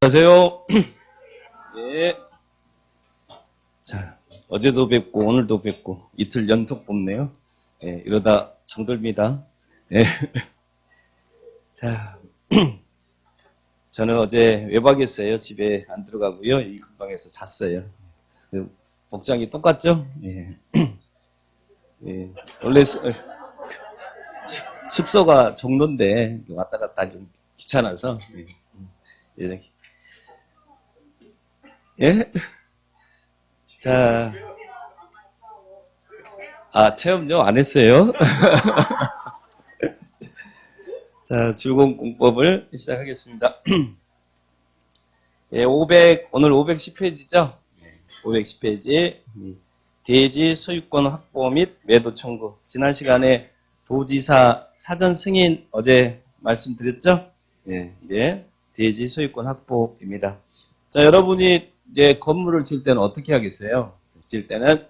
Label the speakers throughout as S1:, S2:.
S1: 안녕하세요. 예. 자, 어제도 뵙고 오늘도 뵙고 이틀 연속 뽑네요. 예, 이러다 정들입니다. 예. 자, 저는 어제 외박했어요. 집에 안 들어가고요. 이 근방에서 잤어요. 복장이 똑같죠? 예. 예. 원래 숙소가 종로인데 왔다 갔다 좀 귀찮아서. 예. 예? 자, 체험요? 안 했어요? 자, 즐거운 공법을 시작하겠습니다. 예, 오늘 510페이지죠? 510페이지. 대지 소유권 확보 및 매도 청구. 지난 시간에 도지사 사전 승인 어제 말씀드렸죠? 예, 이제 대지 소유권 확보입니다. 자, 여러분이 이제 건물을 질 때는 어떻게 하겠어요? 질 때는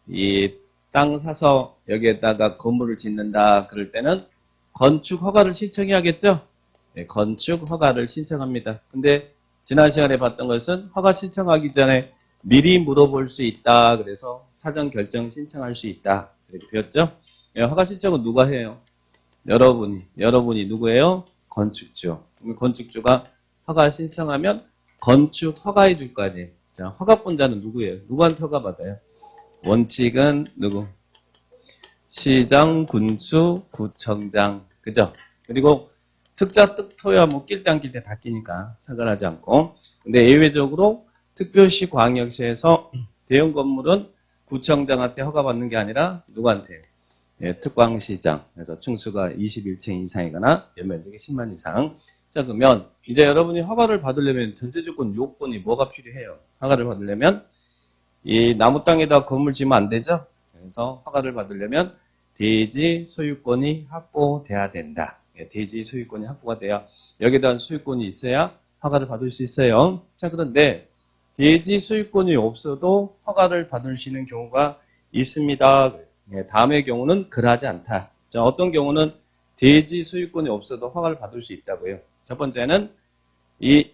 S1: 이 땅 사서 여기에다가 건물을 짓는다 그럴 때는 건축 허가를 신청해야겠죠? 네, 건축 허가를 신청합니다. 근데 지난 시간에 봤던 것은 허가 신청하기 전에 미리 물어볼 수 있다. 그래서 사전 결정 신청할 수 있다. 이렇게 배웠죠? 네, 허가 신청은 누가 해요? 여러분이 누구예요? 건축주. 건축주가 허가 신청하면 건축 허가해 줄 거 아니에요. 자, 허가권자는 누구예요? 누구한테 허가 받아요? 원칙은 누구? 시장, 군수, 구청장. 그죠? 그리고 특자, 특토야 뭐 낄 때 안 낄 때 다 끼니까 상관하지 않고. 근데 예외적으로 특별시, 광역시에서 대형 건물은 구청장한테 허가받는 게 아니라 누구한테? 예, 특광시장. 그래서 층수가 21층 이상이거나 연면적이 10만 이상. 자, 그러면 이제 여러분이 허가를 받으려면 전제조건 요건이 뭐가 필요해요? 허가를 받으려면 이 나무 땅에다 건물 지으면 안 되죠? 그래서 허가를 받으려면 대지 소유권이 확보돼야 된다. 대지 소유권이 확보가 돼야 여기에 대한 소유권이 있어야 허가를 받을 수 있어요. 자, 그런데 대지 소유권이 없어도 허가를 받을 수 있는 경우가 있습니다. 다음의 경우는 그러하지 않다. 자, 어떤 경우는 대지 소유권이 없어도 허가를 받을 수 있다고요. 첫 번째는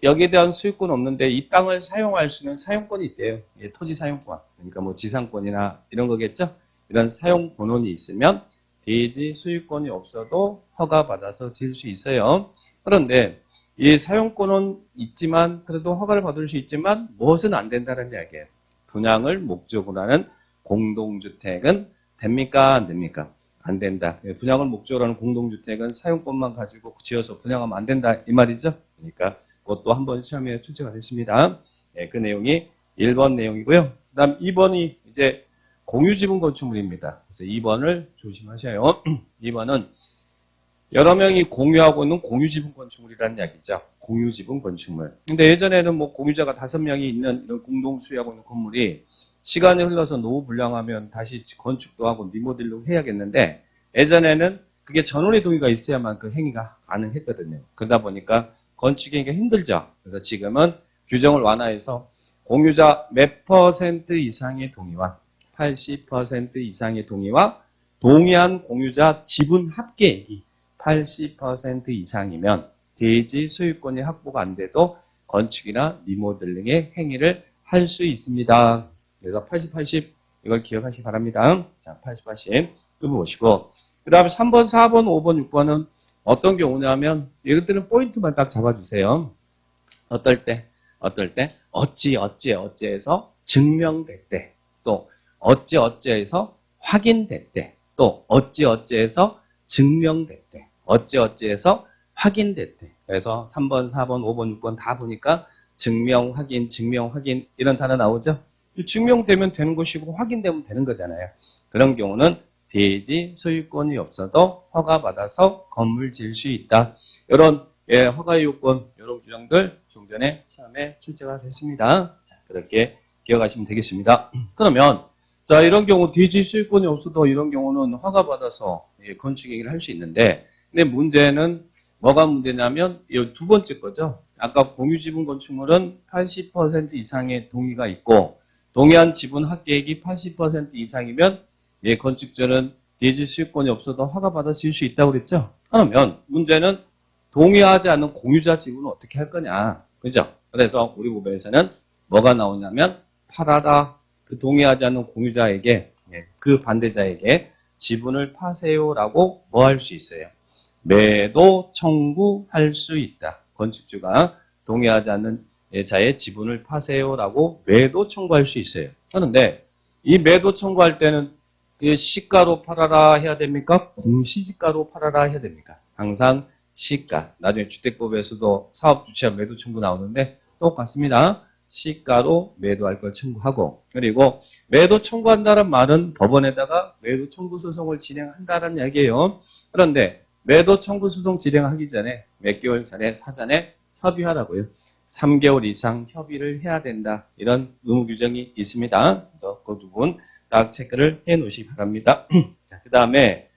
S1: 여기에 대한 소유권 없는데 이 땅을 사용할 수 있는 사용권이 있대요. 토지 사용권. 그러니까 뭐 지상권이나 이런 거겠죠? 이런 사용 권한이 있으면 대지 소유권이 없어도 허가받아서 지을 수 있어요. 그런데 이 사용권은 있지만 그래도 허가를 받을 수 있지만 무엇은 안 된다는 이야기예요. 분양을 목적으로 하는 공동주택은 됩니까? 안 됩니까? 안 된다. 분양을 목적으로 하는 공동주택은 사용권만 가지고 지어서 분양하면 안 된다. 이 말이죠. 그러니까 그것도 한번 시험에 출제가 됐습니다. 예, 그 내용이 1번 내용이고요. 그 다음 2번이 이제 공유지분 건축물입니다. 그래서 2번을 조심하셔요. 2번은 여러 명이 공유하고 있는 공유지분 건축물이라는 이야기죠. 공유지분 건축물. 근데 예전에는 뭐 공유자가 5명이 있는 이런 공동 소유하고 있는 건물이 시간이 흘러서 노후 불량하면 다시 건축도 하고 리모델링도 해야겠는데 예전에는 그게 전원의 동의가 있어야만 그 행위가 가능했거든요. 그러다 보니까 건축하기가 힘들죠. 그래서 지금은 규정을 완화해서 공유자 몇 % 이상의 동의와 80% 이상의 동의와 동의한 공유자 지분 합계액이 80% 이상이면 대지 소유권이 확보가 안 돼도 건축이나 리모델링의 행위를 할 수 있습니다. 그래서 80, 80 이걸 기억하시기 바랍니다. 자, 80, 80 이거 보시고 그 다음에 3번, 4번, 5번, 6번은 어떤 경우냐면 이것들은 포인트만 딱 잡아주세요. 어떨 때 어찌해서 증명됐대. 또 어찌해서 확인됐대. 또 어찌해서 증명됐대. 어찌해서 확인됐대. 그래서 3번, 4번, 5번, 6번 다 보니까 증명, 확인 이런 단어 나오죠? 증명되면 되는 것이고 확인되면 되는 거잖아요. 그런 경우는 대지 소유권이 없어도 허가받아서 건물 지을 수 있다. 이런 허가의 요건, 이런 규정들 좀 전에 시험에 출제가 됐습니다. 자, 그렇게 기억하시면 되겠습니다. 그러면 자, 이런 경우 대지 소유권이 없어도 이런 경우는 허가받아서 건축 얘기를 할 수 있는데 근데 문제는 뭐가 문제냐면 이 두 번째 거죠. 아까 공유지분 건축물은 80% 이상의 동의가 있고 동의한 지분 합계액이 80% 이상이면 건축주는 대지 소유권이 없어도 허가받아 지을 수 있다고 그랬죠. 그러면 문제는 동의하지 않는 공유자 지분은 어떻게 할 거냐. 그죠? 그래서 우리 법에서는 뭐가 나오냐면 팔아라. 그 동의하지 않는 공유자에게 그 반대자에게 지분을 파세요라고 뭐 할 수 있어요? 매도 청구할 수 있다. 건축주가 동의하지 않는 자의 지분을 파세요라고 매도 청구할 수 있어요. 그런데 이 매도 청구할 때는 그 시가로 팔아라 해야 됩니까? 공시지가로 팔아라 해야 됩니까? 항상 시가. 나중에 주택법에서도 사업주체와 매도 청구 나오는데 똑같습니다. 시가로 매도할 걸 청구하고, 그리고 매도 청구한다는 말은 법원에다가 매도 청구 소송을 진행한다는 얘기예요. 그런데 매도 청구 소송 진행하기 전에 몇 개월 전에 사전에 협의하라고요. 3개월 이상 협의를 해야 된다. 이런 의무 규정이 있습니다. 그래서 그 부분 딱 체크를 해 놓으시기 바랍니다. 자, 그 다음에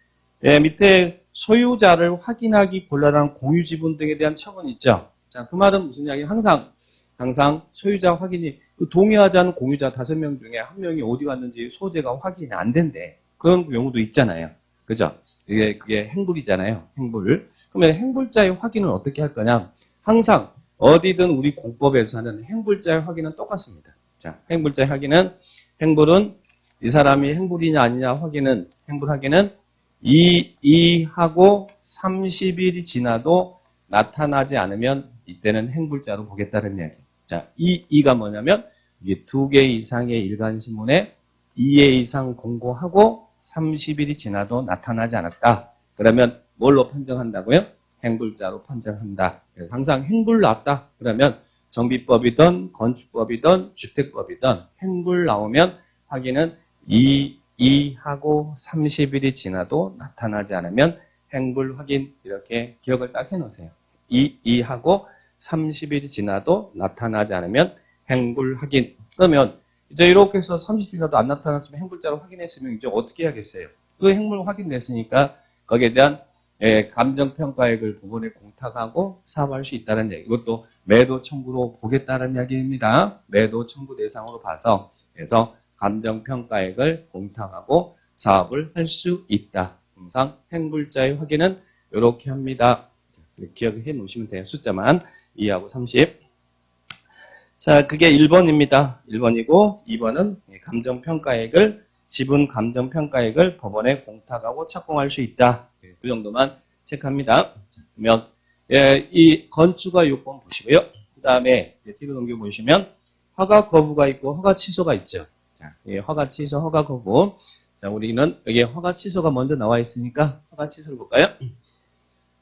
S1: 밑에 소유자를 확인하기 곤란한 공유 지분 등에 대한 처분이 있죠. 자, 그 말은 무슨 이야기? 항상 소유자 확인이 동의하지 않은 공유자 5명 중에 1명이 어디 갔는지 소재가 확인이 안 된대. 그런 경우도 있잖아요. 그죠? 그게 행불이잖아요. 행불. 그러면 행불자의 확인은 어떻게 할 거냐? 항상 어디든 우리 공법에서는 행불자의 확인은 똑같습니다. 자, 행불자의 확인은 행불은 이 사람이 행불이냐 아니냐 행불 확인은 이하고 30일이 지나도 나타나지 않으면 이때는 행불자로 보겠다는 이야기. 자, 이가 뭐냐면 이게 2개 이상의 일간신문에 2회 이상 공고하고 30일이 지나도 나타나지 않았다. 그러면 뭘로 판정한다고요? 행불자로 판정한다. 그래서 항상 행불 나왔다. 그러면 정비법이든 건축법이든 주택법이든 행불 나오면 확인은 이하고 30일이 지나도 나타나지 않으면 행불 확인 이렇게 기억을 딱 해놓으세요. 이하고 30일이 지나도 나타나지 않으면 행불 확인. 그러면 이제 이렇게 해서 30일 지나도 안 나타났으면 행불자로 확인했으면 이제 어떻게 해야겠어요? 그 행불 확인됐으니까 거기에 대한 감정평가액을 법원에 공탁하고 사업할 수 있다는 얘기. 이것도 매도 청구로 보겠다는 이야기입니다. 매도 청구 대상으로 봐서 그래서 감정평가액을 공탁하고 사업을 할 수 있다. 항상 행불자의 확인은 이렇게 합니다. 기억해 놓으시면 돼요. 숫자만 2하고 30. 자, 그게 1번입니다. 1번이고 2번은 감정평가액을 지분 감정평가액을 법원에 공탁하고 착공할 수 있다. 그 정도만 체크합니다. 자, 그러면 이 건축가 요건 보시고요. 그 다음에 뒤로 넘겨보시면 허가 거부가 있고 허가 취소가 있죠. 자, 허가 취소, 허가 거부. 자, 우리는 여기 허가 취소가 먼저 나와 있으니까 허가 취소를 볼까요?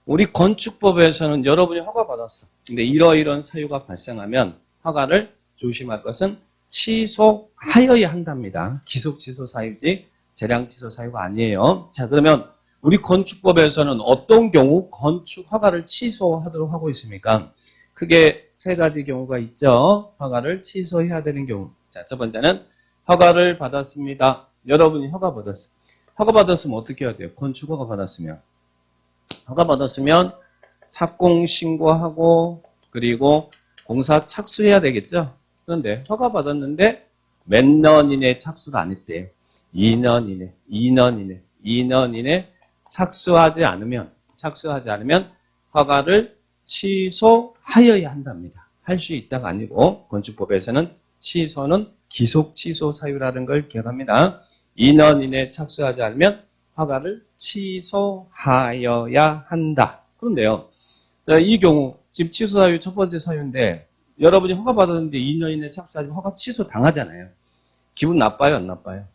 S1: 우리 건축법에서는 여러분이 허가 받았어. 근데 이러이러한 사유가 발생하면 허가를 조심할 것은 취소하여야 한답니다. 기속 취소 사유지 재량 취소 사유가 아니에요. 자, 그러면 우리 건축법에서는 어떤 경우 건축 허가를 취소하도록 하고 있습니까? 크게 3가지 경우가 있죠. 허가를 취소해야 되는 경우. 자, 첫 번째는 허가를 받았습니다. 여러분이 허가 받았어요. 허가 받았으면 어떻게 해야 돼요? 건축 허가 받았으면. 허가 받았으면 착공 신고하고 그리고 공사 착수해야 되겠죠. 그런데 허가 받았는데 몇 년 이내 착수를 안 했대요. 2년 이내 착수하지 않으면 허가를 취소하여야 한답니다. 할 수 있다가 아니고 건축법에서는 취소는 기속 취소 사유라는 걸 기억합니다. 2년 이내 착수하지 않으면 허가를 취소하여야 한다. 그런데요. 자, 이 경우 지금 취소 사유 첫 번째 사유인데 여러분이 허가 받았는데 2년 이내 착수하지 허가 취소 당하잖아요. 기분 나빠요, 안 나빠요?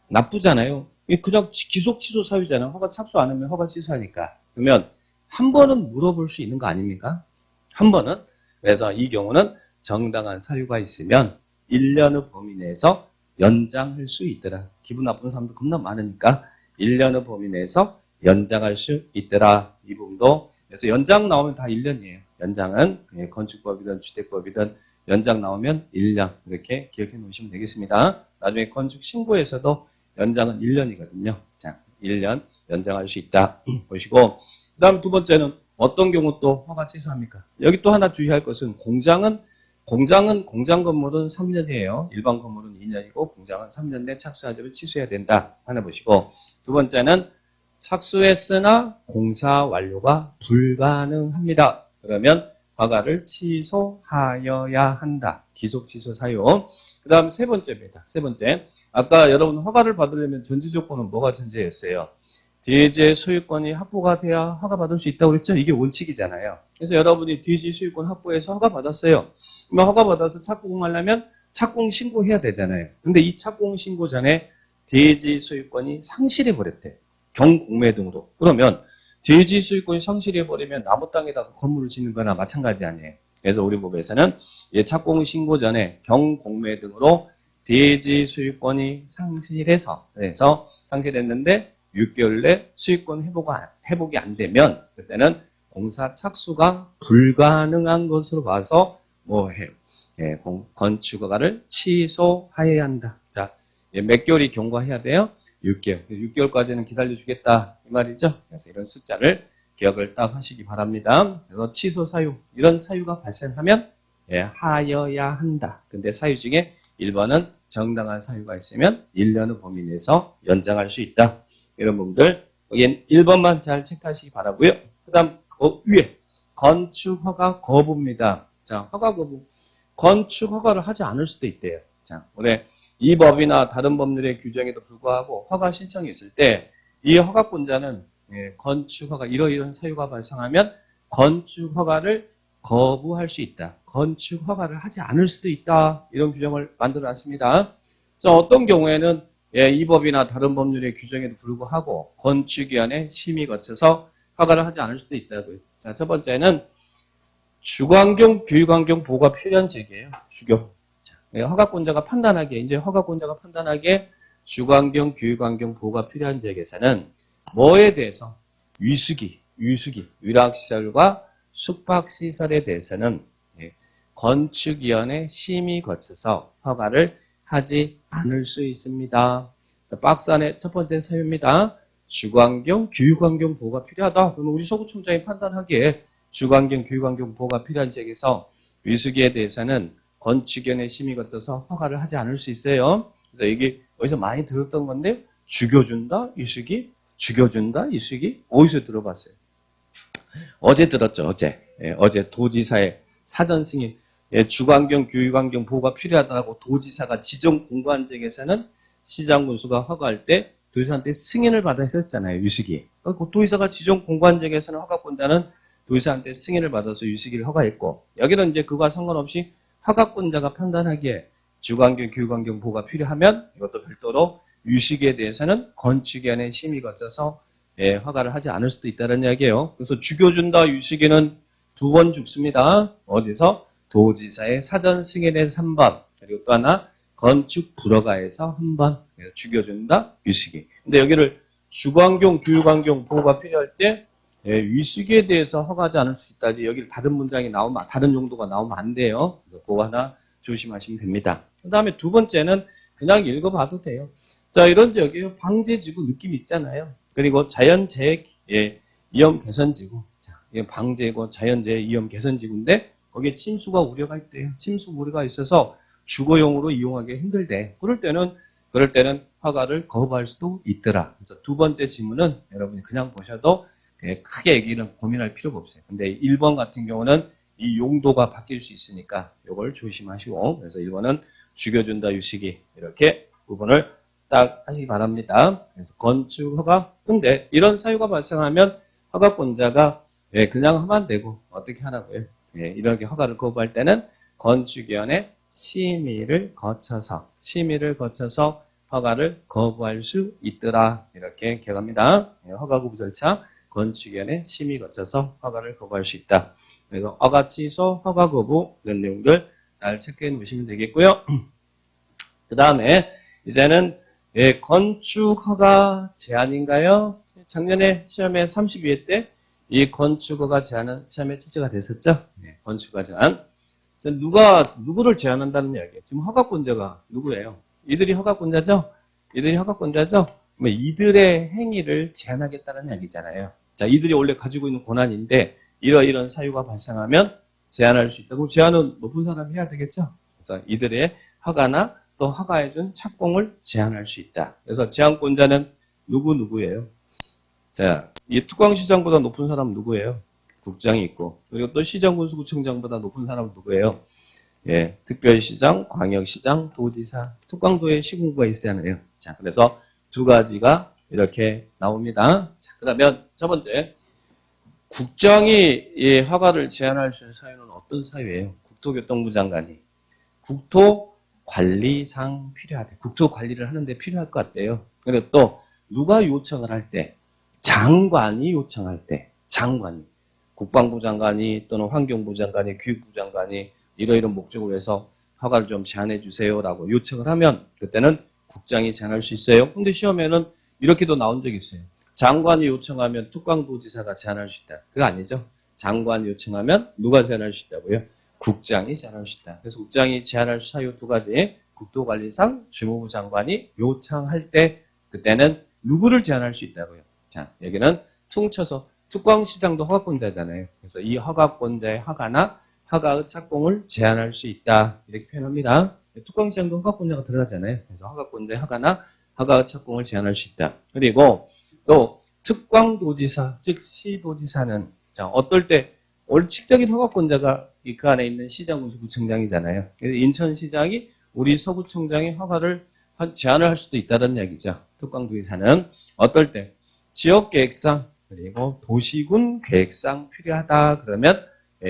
S1: 나쁘잖아요. 그냥 기속 취소 사유잖아요. 허가 착수 안 하면 허가 취소하니까. 그러면 한 번은 물어볼 수 있는 거 아닙니까? 한 번은. 그래서 이 경우는 정당한 사유가 있으면 1년의 범위 내에서 연장할 수 있더라. 기분 나쁜 사람도 겁나 많으니까 1년의 범위 내에서 연장할 수 있더라. 이 부분도. 그래서 연장 나오면 다 1년이에요. 연장은 건축법이든 주택법이든 연장 나오면 1년. 이렇게 기억해 놓으시면 되겠습니다. 나중에 건축 신고에서도 연장은 1년이거든요. 자, 1년 연장할 수 있다. 보시고. 그 다음 두 번째는 어떤 경우 또 허가 취소합니까? 여기 또 하나 주의할 것은 공장 건물은 3년이에요. 일반 건물은 2년이고 공장은 3년 내 착수하자면 취소해야 된다. 하나 보시고. 두 번째는 착수했으나 공사 완료가 불가능합니다. 그러면 허가를 취소하여야 한다. 기속 취소 사유. 그 다음 세 번째입니다. 세 번째. 아까 여러분 허가를 받으려면 전제 조건은 뭐가 전제였어요? 대지의 소유권이 확보가 돼야 허가 받을 수 있다고 그랬죠? 이게 원칙이잖아요. 그래서 여러분이 대지 소유권 확보해서 허가 받았어요. 그러면 허가 받아서 착공하려면 착공 신고해야 되잖아요. 근데 이 착공 신고 전에 대지 소유권이 상실해 버렸대. 경공매 등으로. 그러면 대지 소유권이 상실해 버리면 나무 땅에다가 건물을 짓는 거나 마찬가지 아니에요. 그래서 우리 법에서는 착공 신고 전에 경공매 등으로 대지 소유권이 상실해서 그래서 상실했는데 6개월 내 수익권 회복이 안 되면 그때는 공사 착수가 불가능한 것으로 봐서 뭐 해요? 건축 허가를 취소하여야 한다. 자, 몇 개월이 경과해야 돼요? 6개월. 6개월까지는 기다려주겠다 이 말이죠. 그래서 이런 숫자를 기억을 딱 하시기 바랍니다. 그래서 취소 사유 이런 사유가 발생하면 하여야 한다. 근데 사유 중에 1번은 정당한 사유가 있으면 1년의 범위 내에서 연장할 수 있다. 이런 부분들 여기 1번만 잘 체크하시기 바라고요. 그 다음 위에 건축 허가 거부입니다. 자, 허가 거부. 건축 허가를 하지 않을 수도 있대요. 자, 올해 이 법이나 다른 법률의 규정에도 불구하고 허가 신청이 있을 때 이 허가권자는 건축 허가 이러이러한 사유가 발생하면 건축 허가를 거부할 수 있다. 건축 허가를 하지 않을 수도 있다. 이런 규정을 만들어 놨습니다. 자, 어떤 경우에는 이 법이나 다른 법률의 규정에도 불구하고 건축위원회 심의 거쳐서 허가를 하지 않을 수도 있다고요. 자, 첫 번째는 주거환경, 교육환경 보호가 필요한 지역이에요. 주교. 허가권자가 판단하기에 주거환경, 교육환경 보호가 필요한 지역에서는 뭐에 대해서 위수기, 위락시설과 숙박시설에 대해서는 건축위원회 심의 거쳐서 허가를 하지 않을 수 있습니다. 박스 안에 첫 번째 사유입니다. 주거환경, 교육환경 보호가 필요하다. 그러면 우리 서구청장이 판단하기에 주거환경, 교육환경 보호가 필요한 지역에서 위수기에 대해서는 건축위원회 심의 거쳐서 허가를 하지 않을 수 있어요. 그래서 이게 어디서 많이 들었던 건데 죽여준다, 위수기, 죽여준다, 위수기 어디서 들어봤어요? 어제 들었죠. 어제 도지사의 사전 승인. 주거환경, 교육환경 보호가 필요하다고 도지사가 지정 공고한 지역에서는 시장 군수가 허가할 때 도지사한테 승인을 받아 했었잖아요. 유식이. 도지사가 지정 공고한 지역에서는 허가권자는 도지사한테 승인을 받아서 유식이를 허가했고 여기는 이제 그와 상관없이 허가권자가 판단하기에 주거환경, 교육환경 보호가 필요하면 이것도 별도로 유식에 대해서는 건축위원회 심의 거쳐서 허가를 하지 않을 수도 있다는 이야기예요. 그래서 죽여준다 유식에는 2번 죽습니다. 어디서? 도지사의 사전 승인에서 3번. 그리고 또 하나 건축 불허가에서 1번. 죽여준다 유식이. 근데 여기를 주거환경, 교육환경 보호가 필요할 때 위식에 대해서 허가하지 않을 수 있다. 여기 다른 문장이 나오면 다른 용도가 나오면 안 돼요. 그래서 그거 하나 조심하시면 됩니다. 그 다음에 두 번째는 그냥 읽어봐도 돼요. 자, 이런 지역에 방제지구 느낌 있잖아요. 그리고 자연재해 위험 개선지구. 자, 이게 방제고 자연재해 위험 개선지구인데 거기에 침수가 우려가 있대요. 침수 우려가 있어서 주거용으로 이용하기 힘들대. 그럴 때는 허가를 거부할 수도 있더라. 그래서 두 번째 질문은 여러분이 그냥 보셔도 크게 얘기는 고민할 필요가 없어요. 근데 1번 같은 경우는 이 용도가 바뀔 수 있으니까 이걸 조심하시고 그래서 1번은 죽여준다 유식이 이렇게 부분을 딱 하시기 바랍니다. 그래서 건축 허가. 근데 이런 사유가 발생하면 허가권자가 그냥 하면 안 되고 어떻게 하라고요? 이렇게 허가를 거부할 때는 건축위원회 심의를 거쳐서 허가를 거부할 수 있더라. 이렇게 기억합니다. 허가 거부 절차 건축위원회 심의 거쳐서 허가를 거부할 수 있다. 그래서 허가 취소, 허가 거부 이런 내용들 잘 체크해 놓으시면 되겠고요. 그 다음에 이제는 건축 허가 제한인가요? 작년에 시험에 32회 때 이 건축 허가 제한은 시험에 출제가 됐었죠? 건축 허가 제한. 누구를 제한한다는 이야기예요? 지금 허가권자가 누구예요? 이들이 허가권자죠? 그러면 이들의 행위를 제한하겠다는 이야기잖아요. 자, 이들이 원래 가지고 있는 권한인데 이런 사유가 발생하면 제한할 수 있다고. 제한은 높은 사람이 해야 되겠죠? 그래서 이들의 허가나 또 허가해준 착공을 제한할 수 있다. 그래서 제한권자는 누구예요? 자, 이 특광시장보다 높은 사람은 누구예요? 국장이 있고, 그리고 또 시정군수구청장보다 높은 사람은 누구예요? 예, 특별시장, 광역시장, 도지사, 특광도에 시군구가 있어야 하네요. 자, 그래서 두 가지가 이렇게 나옵니다. 자, 그러면 첫 번째, 국정이 이 허가를 제한할 수 있는 사유는 어떤 사유예요? 국토교통부 장관이 국토관리상 필요하대. 국토관리를 하는데 필요할 것 같대요. 그리고 또 누가 요청을 할 때? 장관이 요청할 때, 장관이. 국방부 장관이 또는 환경부 장관이, 교육부 장관이 이러이런 목적으로 해서 허가를 좀 제한해 주세요라고 요청을 하면 그때는 국장이 제한할 수 있어요. 근데 시험에는 이렇게도 나온 적이 있어요. 장관이 요청하면 특광도지사가 제한할 수 있다. 그거 아니죠. 장관이 요청하면 누가 제한할 수 있다고요? 국장이 제한할 수 있다. 그래서 국장이 제한할 사유 두 가지, 국토관리상 주무부 장관이 요청할 때 그때는 누구를 제한할 수 있다고요? 자, 여기는 퉁쳐서 특광시장도 허가권자잖아요. 그래서 이 허가권자의 허가나 허가의 착공을 제한할 수 있다. 이렇게 표현합니다. 특광시장도 허가권자가 들어가잖아요. 그래서 허가권자의 허가나 허가의 착공을 제한할 수 있다. 그리고 또 특광도지사, 즉 시도지사는 자, 어떨 때 원칙적인 허가권자가 그 안에 있는 시장군수구청장이잖아요. 그래서 인천시장이 우리 서구청장의 허가를 제한을 할 수도 있다는 이야기죠. 특광도지사는 어떨 때 지역계획상 그리고 도시군 계획상 필요하다 그러면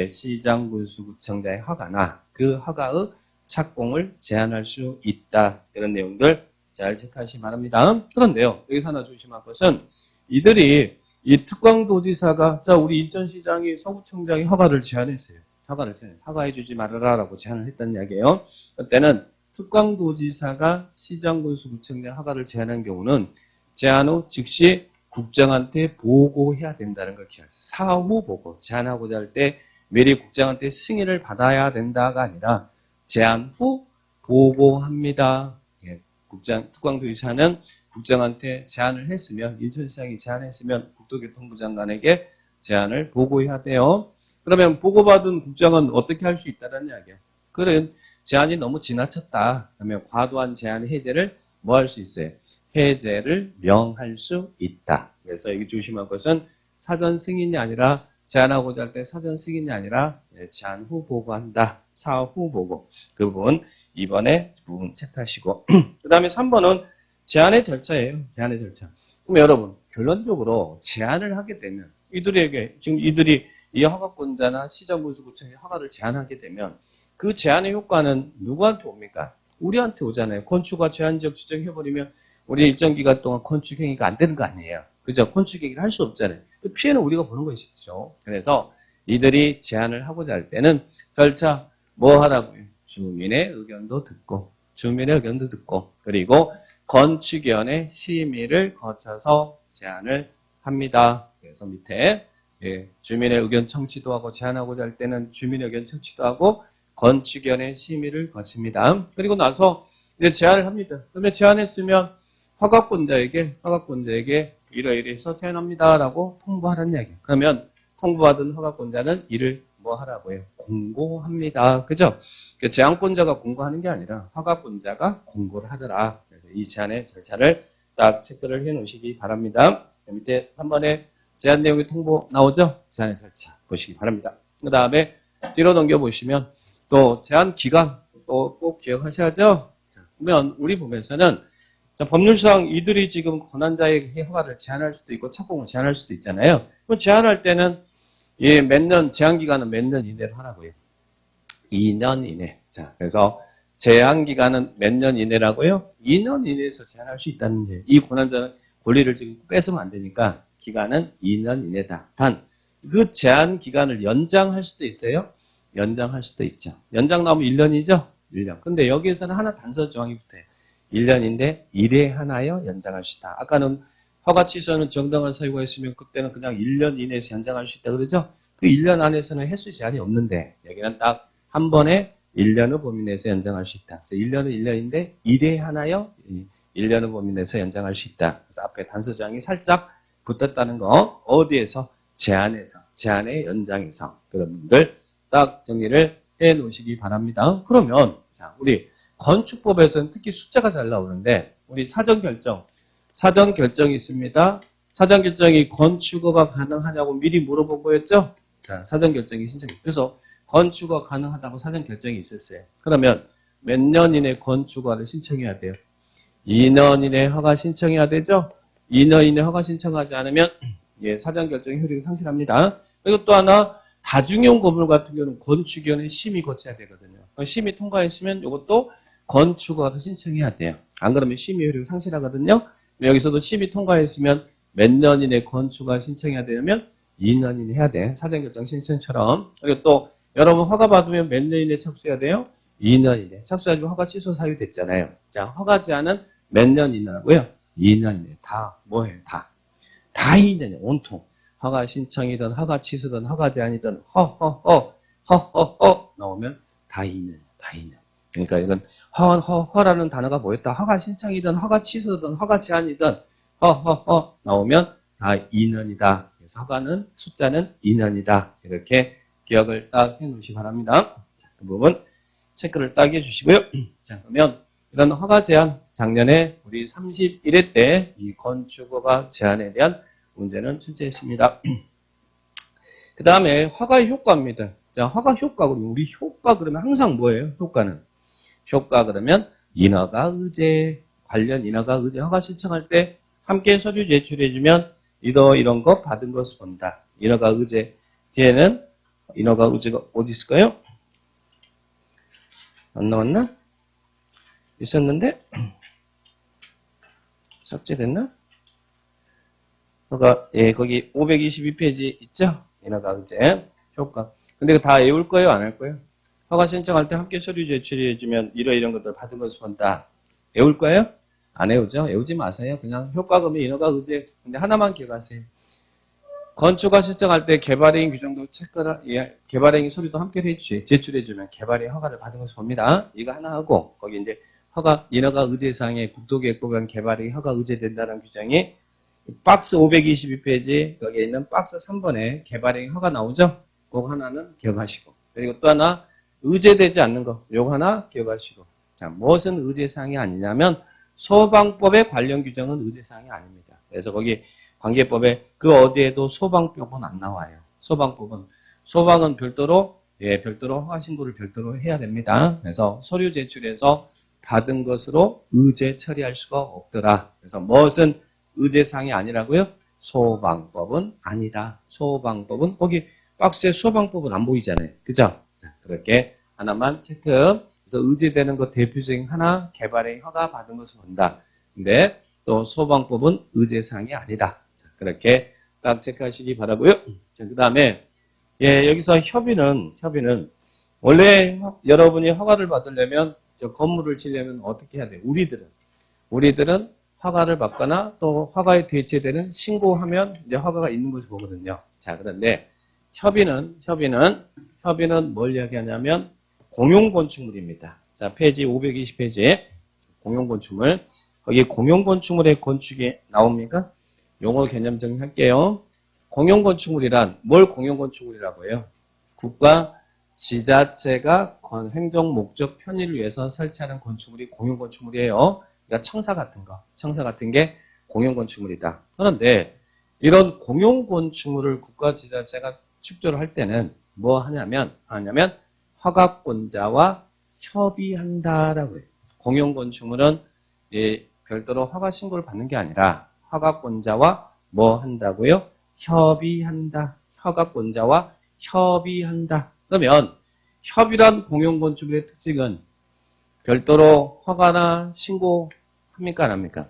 S1: 시장군수구청장의 허가나 그 허가의 착공을 제한할 수 있다. 이런 내용들 잘 체크하시기 바랍니다. 그런데요, 여기서 하나 조심할 것은 이들이 이 특광도지사가 자 우리 인천시장이 서구청장이 허가를 제한했어요. 허가해 주지 말아라라고 제한을 했다는 이야기예요. 그때는 특광도지사가 시장군수구청장 허가를 제한한 경우는 제한 후 즉시 국장한테 보고해야 된다는 걸 기억하세요. 사후 보고. 제한하고자 할 때 미리 국장한테 승인을 받아야 된다가 아니라 제한 후 보고합니다. 특광도지사는 국장한테 제안을 했으면 인천시장이 제안했으면 국토교통부 장관에게 제안을 보고해야 돼요. 그러면 보고받은 국장은 어떻게 할 수 있다는 이야기예요. 그런 제안이 너무 지나쳤다. 그러면 과도한 제안 해제를 뭐 할 수 있어요? 해제를 명할 수 있다. 그래서 여기 조심할 것은 사전 승인이 아니라 제안하고자 할 때 사전 승인이 아니라 제안 후 보고한다. 사후 보고. 그 부분 이번에 부분 체크하시고 그 다음에 3번은 제안의 절차예요. 제안의 절차. 그럼 여러분 결론적으로 제안을 하게 되면 이들이 이 허가권자나 시정군수구청에 허가를 제안하게 되면 그 제안의 효과는 누구한테 옵니까? 우리한테 오잖아요. 건축과 제한지역 지정해버리면 우리 일정 기간 동안 건축행위가 안 되는 거 아니에요. 그죠? 건축행위를 할 수 없잖아요. 그 피해는 우리가 보는 것이죠. 그래서 이들이 제안을 하고자 할 때는 절차 뭐 하라고요? 주민의 의견도 듣고 그리고 건축위원회 심의를 거쳐서 제안을 합니다. 그래서 밑에 주민의 의견 청취도 하고 제안하고자 할 때는 주민의 의견 청취도 하고 건축위원회 심의를 거칩니다. 그리고 나서 이제 제안을 합니다. 그러면 제안했으면 허가권자에게 이러이러해서 제안합니다라고 통보하라는 이야기예요. 그러면 통보받은 허가권자는 이를 뭐 하라고요? 공고합니다. 그죠? 그 제안권자가 공고하는 게 아니라 허가권자가 공고를 하더라. 그래서 이 제안의 절차를 딱 체크를 해 놓으시기 바랍니다. 밑에 한 번에 제안 내용의 통보 나오죠? 제안의 절차 보시기 바랍니다. 그 다음에 뒤로 넘겨보시면 또 제안 기간 또 꼭 기억하셔야죠? 자, 그러면 우리 보면서는 자, 법률상 이들이 지금 권한자의 허가를 제한할 수도 있고 착공을 제한할 수도 있잖아요. 그럼 제한할 때는 몇 년, 제한 기간은 몇 년 이내로 하라고요? 2년 이내. 자, 그래서 제한 기간은 몇 년 이내라고요? 2년 이내에서 제한할 수 있다는 게 이 권한자는 권리를 지금 뺏으면 안 되니까 기간은 2년 이내다. 단, 그 제한 기간을 연장할 수도 있어요? 연장할 수도 있죠. 연장 나오면 1년이죠? 1년. 근데 여기에서는 하나 단서 조항이 붙어요. 1년인데 1회 하나요? 연장할 수 있다. 아까는 허가 취소는 정당한 사유가 있으면 그때는 그냥 1년 이내에서 연장할 수 있다 그러죠? 그 1년 안에서는 횟수 제한이 없는데 여기는 딱 한 번에 1년의 범위 내에서 연장할 수 있다. 그래서 1년은 1년인데 1회 하나요? 1년의 범위 내에서 연장할 수 있다. 그래서 앞에 단서 조항이 살짝 붙었다는 거 어디에서? 제한의 연장에서 그런 분들 딱 정리를 해 놓으시기 바랍니다. 그러면 자 우리 건축법에서는 특히 숫자가 잘 나오는데 우리 사전결정이 있습니다. 사전결정이 건축허가 가능하냐고 미리 물어본 거였죠? 자, 사전 결정이 신청이. 그래서 건축허가 가능하다고 사전 결정이 있었어요. 그러면 몇 년 이내 건축허가를 신청해야 돼요? 2년 이내 허가 신청해야 되죠? 2년 이내 허가 신청하지 않으면 예, 사전 결정의 효력이 상실합니다. 그리고 또 하나 다중용 건물 같은 경우는 건축위원회 심의 거쳐야 되거든요. 심의 통과했으면 이것도 건축허가를 신청해야 돼요. 안 그러면 심의 효력이 상실하거든요. 여기서도 심의 통과했으면 몇 년 이내 건축허가 신청해야 되냐면 2년 이내 해야 돼. 사전 결정 신청처럼. 그리고 또 여러분 허가 받으면 몇 년 이내 착수해야 돼요? 2년 이내. 착수하지만 허가 취소 사유 됐잖아요. 자, 허가 제한은 몇 년 이내라고요? 2년 이내. 다 뭐예요? 다 2년이에요. 온통. 허가 신청이든 허가 취소든 허가 제한이든 허 나오면 다 2년. 다 2년. 그러니까 이건 허라는 단어가 뭐였다? 허가 신청이든 허가 취소든 허가 제한이든 나오면 다 2년이다. 그래서 허가는 숫자는 2년이다. 이렇게 기억을 딱 해놓으시기 바랍니다. 자, 그 부분 체크를 딱 해주시고요. 자, 그러면 이런 허가 제한, 작년에 우리 31회 때 이 건축허가 제한에 대한 문제는 출제했습니다. 그 다음에 허가의 효과입니다. 자, 허가 효과, 그러면 우리 효과 그러면 항상 뭐예요? 효과는? 효과 그러면 인허가 의제, 관련 인허가 의제 허가 신청할 때 함께 서류 제출해주면 이런 거 받은 것을 본다. 인허가 의제. 뒤에는 인허가 의제가 어디 있을까요? 안 나왔나? 있었는데? 삭제됐나? 예, 거기 522페이지 있죠? 인허가 의제. 효과. 근데 이거 다 외울 거예요? 안 할 거예요? 허가 신청할 때 함께 서류 제출해주면 이런 것들 받은 것을 본다. 외울 거예요? 안 외우죠? 외우지 마세요. 그냥 효과금이 인허가 의제. 근데 하나만 기억하세요. 건축허가 신청할 때 개발행위 규정도 체크를, 예, 개발행위 서류도 함께 제출해주면 개발의 허가를 받은 것을 봅니다. 이거 하나 하고, 거기 이제 인허가 의제상의 국토계획법안 개발행위 허가 의제된다는 규정이 박스 522페이지, 거기에 있는 박스 3번에 개발행위 허가 나오죠? 그거 하나는 기억하시고. 그리고 또 하나, 의제되지 않는 거, 요거 하나 기억하시고. 자, 무엇은 의제사항이 아니냐면, 소방법의 관련 규정은 의제사항이 아닙니다. 그래서 거기 관계법에 그 어디에도 소방법은 안 나와요. 소방은 별도로, 예, 별도로 허가 신고를 별도로 해야 됩니다. 그래서 서류 제출해서 받은 것으로 의제 처리할 수가 없더라. 그래서 무엇은 의제사항이 아니라고요? 소방법은 아니다. 소방법은 거기 박스에 소방법은 안 보이잖아요. 그죠? 자, 그렇게 하나만 체크. 그래서 의제되는 것 대표적인 하나, 개발의 허가 받은 것을 본다. 근데 또 소방법은 의제사항이 아니다. 자, 그렇게 딱 체크하시기 바라고요. 자, 그 다음에 예, 여기서 협의는 원래 여러분이 허가를 받으려면 저 건물을 지려면 어떻게 해야 돼요? 우리들은 허가를 받거나 또 허가에 대체되는 신고하면 이제 허가가 있는 것을 보거든요. 자, 그런데 협의는 뭘 이야기하냐면 공용건축물입니다. 자, 페이지 520페이지에 공용건축물. 거기 공용건축물의 건축이 나옵니까? 용어 개념 정리할게요. 공용건축물이란 뭘 공용건축물이라고 해요? 국가 지자체가 행정 목적 편의를 위해서 설치하는 건축물이 공용건축물이에요. 그러니까 청사 같은 게 공용건축물이다. 그런데 이런 공용건축물을 국가 지자체가 축조를 할 때는 뭐 하냐면 허가권자와 협의한다라고 해요. 공용건축물은 별도로 허가 신고를 받는 게 아니라 허가권자와 뭐 한다고요? 협의한다. 허가권자와 협의한다. 그러면 협의란 공용건축물의 특징은 별도로 허가나 신고합니까? 안 합니까?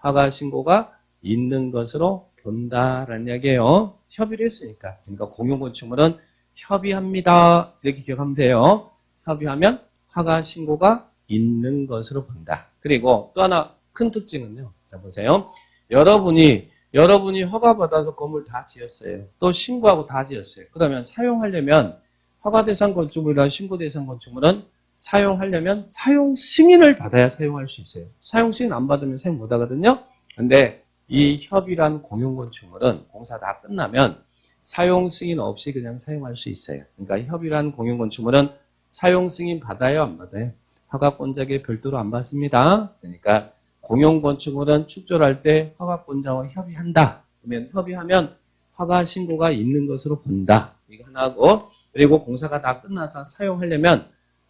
S1: 허가 신고가 있는 것으로 본다라는 이야기예요. 협의를 했으니까. 그러니까 공용건축물은 협의합니다. 이렇게 기억하면 돼요. 협의하면 허가 신고가 있는 것으로 본다. 그리고 또 하나 큰 특징은요. 자, 보세요. 여러분이 허가받아서 건물 다 지었어요. 또 신고하고 다 지었어요. 그러면 사용하려면 허가 대상 건축물이나 신고 대상 건축물은 사용하려면 사용 승인을 받아야 사용할 수 있어요. 사용 승인 안 받으면 사용 못 하거든요. 근데 이 협의란 공용건축물은 공사 다 끝나면 사용 승인 없이 그냥 사용할 수 있어요. 그러니까 협의란 공용건축물은 사용 승인 받아요, 안 받아요? 허가권자에게 별도로 안 받습니다. 그러니까 공용건축물은 축조를 할 때 허가권자와 협의한다. 그러면 협의하면 허가 신고가 있는 것으로 본다. 이거 하나 하고, 그리고 공사가 다 끝나서 사용하려면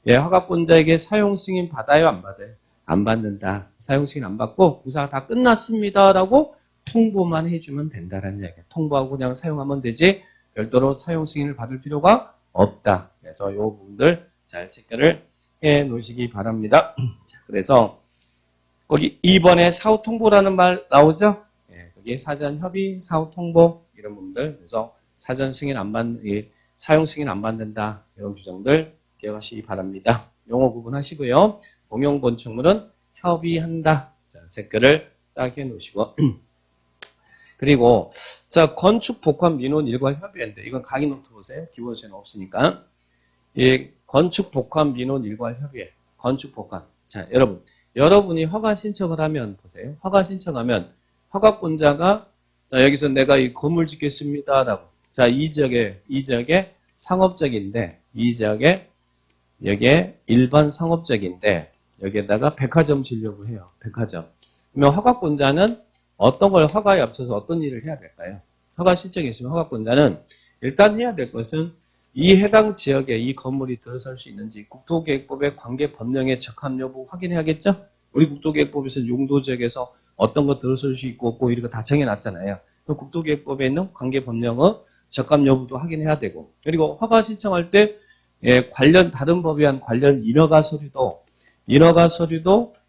S1: 허가권자에게 사용 승인 받아요, 안 받아요? 안 받는다. 사용 승인 안 받고 공사가 다 끝났습니다라고 통보만 해주면 된다라는 이야기예요. 통보하고 그냥 사용하면 되지 별도로 사용 승인을 받을 필요가 없다. 그래서 이 부분들 잘 체크를 해 놓으시기 바랍니다. 자, 그래서 거기 2번에 사후 통보라는 말 나오죠? 거기 사전 협의, 사후 통보 이런 부분들. 그래서 사전 승인 안 받는, 사용 승인 안 받는다 이런 규정들 기억하시기 바랍니다. 용어 구분하시고요. 공용 건축물은 협의한다. 자, 체크를 딱 해 놓으시고. 그리고 자, 건축 복합 민원 일괄 협의인데 이건 강의 노트 보세요. 기본 시간은 없으니까. 건축 복합 민원 일괄 협의회. 건축 복합. 자, 여러분이 허가 신청을 하면 보세요. 허가 신청하면 허가권자가 자, 여기서 내가 이 건물 짓겠습니다라고. 자, 이 지역에 상업적인데 이 지역에 여기에 일반 상업적인데 여기에다가 백화점 지려고 해요. 백화점. 그러면 허가권자는 어떤 걸 허가에 앞서서 어떤 일을 해야 될까요? 허가 신청이 있으면 허가권자는 일단 해야 될 것은 이 해당 지역에 이 건물이 들어설 수 있는지 국토계획법의 관계 법령에 적합 여부 확인해야겠죠? 우리 국토계획법에서 용도지역에서 어떤 거 들어설 수 있고 없고 이런 거 다 정해놨잖아요. 국토계획법에 있는 관계 법령의 적합 여부도 확인해야 되고 그리고 허가 신청할 때 관련 다른 법에 한 관련 인허가 서류도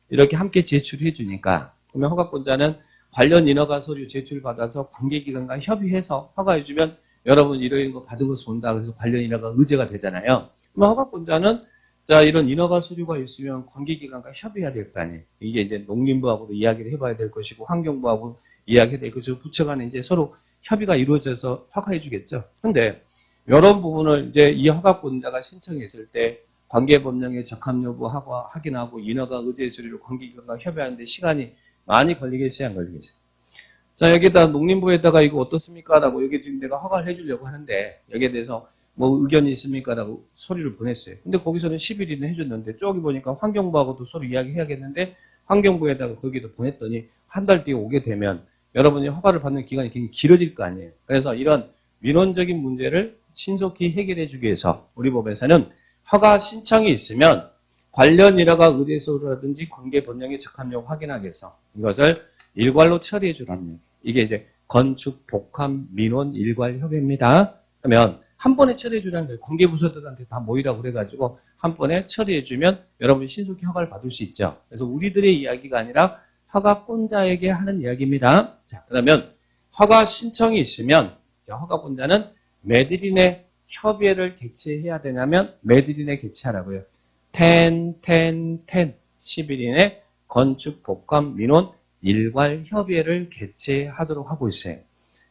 S1: 이렇게 함께 제출해 주니까 그러면 허가권자는 관련 인허가 서류 제출받아서 관계기관과 협의해서 허가해주면 여러분 이런 거 받은 거 본다 그래서 관련 인허가 의제가 되잖아요. 그럼 허가권자는 자 이런 인허가 서류가 있으면 관계기관과 협의해야 될 거 아니에요. 이게 이제 농림부하고도 이야기를 해봐야 될 것이고 환경부하고 이야기해야 될 것이고 부처 간에 이제 서로 협의가 이루어져서 허가해주겠죠. 근데 이런 부분을 이제 이 허가권자가 신청했을 때 관계법령의 적합 여부 확인하고 인허가 의제 서류를 관계기관과 협의하는데 시간이 많이 걸리겠어요, 안 걸리겠어요? 자, 여기다 농림부에다가 이거 어떻습니까? 라고 여기 지금 내가 허가를 해주려고 하는데 여기에 대해서 뭐 의견이 있습니까? 라고 소리를 보냈어요. 근데 거기서는 10일이나 해줬는데 저기 보니까 환경부하고도 서로 이야기해야겠는데 환경부에다가 거기도 보냈더니 한 달 뒤에 오게 되면 여러분이 허가를 받는 기간이 굉장히 길어질 거 아니에요. 그래서 이런 민원적인 문제를 신속히 해결해 주기 위해서 우리 법에서는 허가 신청이 있으면 관련 인허가 의제서라든지 관계 법령의 적합력 확인하기 위해서 이것을 일괄로 처리해 주라는 얘기. 이게 이제 건축 복합 민원 일괄 협의입니다. 그러면 한 번에 처리해 주라는 거예요. 관계부서들한테 다 모이라고 그래가지고 한 번에 처리해 주면 여러분이 신속히 허가를 받을 수 있죠. 그래서 우리들의 이야기가 아니라 허가권자에게 하는 이야기입니다. 자, 그러면 허가 신청이 있으면 허가권자는 매드린의 협의회를 개최해야 되냐면 매드린에 개최하라고요. 10일 이내 건축 복합 민원 일괄 협의회를 개최하도록 하고 있어요.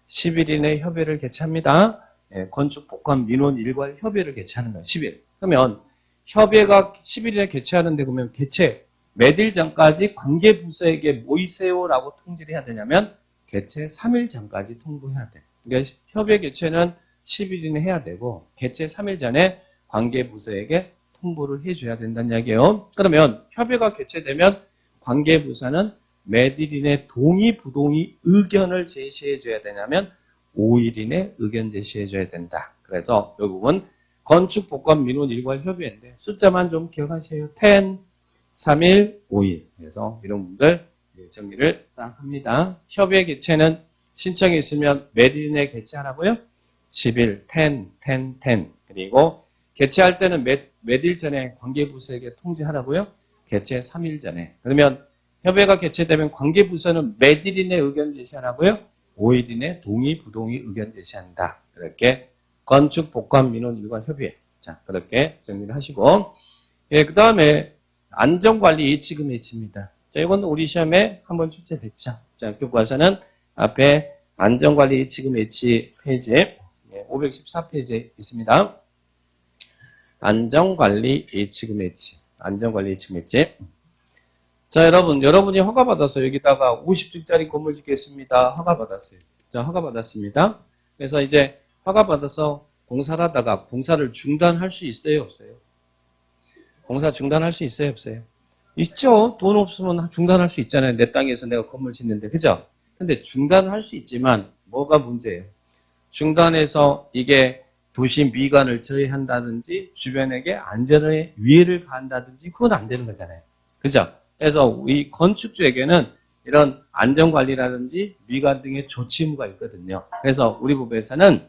S1: 10일 이내 협의회를 개최합니다. 건축 복합 민원 일괄 협의회를 개최하는 거예요. 10일. 그러면 협의회가 10일에 개최하는데 그러면 개최 몇 일 전까지 관계부서에게 모이세요라고 통지를 해야 되냐면 개최 3일 전까지 통보해야 돼. 그러니까 협의회 개최는 10일 이내 해야 되고 개최 3일 전에 관계부서에게 통보를 해줘야 된다는 이야기예요. 그러면 협의가 개최되면 관계부서는 몇 일 이내 동의, 부동의 의견을 제시해줘야 되냐면 5일 이내 의견 제시해줘야 된다. 그래서 이 부분 건축 복합 민원 일괄 협의회인데 숫자만 좀 기억하세요. 10, 3일, 5일. 그래서 이런 분들 정리를 딱 합니다. 협의회 개최는 신청이 있으면 몇 일 이내 개최하라고요? 10일, 10. 그리고 개최할 때는 몇 일 전에 관계부서에게 통지하라고요? 개최 3일 전에. 그러면 협의회가 개최되면 관계부서는 몇 일 이내 의견 제시하라고요? 5일 이내 동의, 부동의 의견 제시한다. 그렇게 건축 복합 민원 일괄 협의회. 자, 그렇게 정리를 하시고. 그 다음에 안전관리 예치금 예치입니다. 자, 이건 우리 시험에 한번 출제됐죠. 자, 교과서는 앞에 안전관리 예치금 예치 페이지 514페이지에 있습니다. 안전관리 예치금 예치. 안전관리 예치금 예치. 자, 여러분이 허가받아서 여기다가 50층짜리 건물 짓겠습니다. 허가받았어요. 자, 허가받았습니다. 그래서 이제 허가받아서 공사를 하다가 공사를 중단할 수 있어요, 없어요? 공사 중단할 수 있어요, 없어요? 있죠. 돈 없으면 중단할 수 있잖아요. 내 땅에서 내가 건물 짓는데, 그죠? 근데 중단할 수 있지만 뭐가 문제예요? 중단해서 이게 도시 미관을 저해한다든지 주변에게 안전에 위해를 가한다든지 그건 안 되는 거잖아요. 그죠? 그래서 이 건축주에게는 이런 안전관리라든지 미관 등의 조치 의무가 있거든요. 그래서 우리 법에서는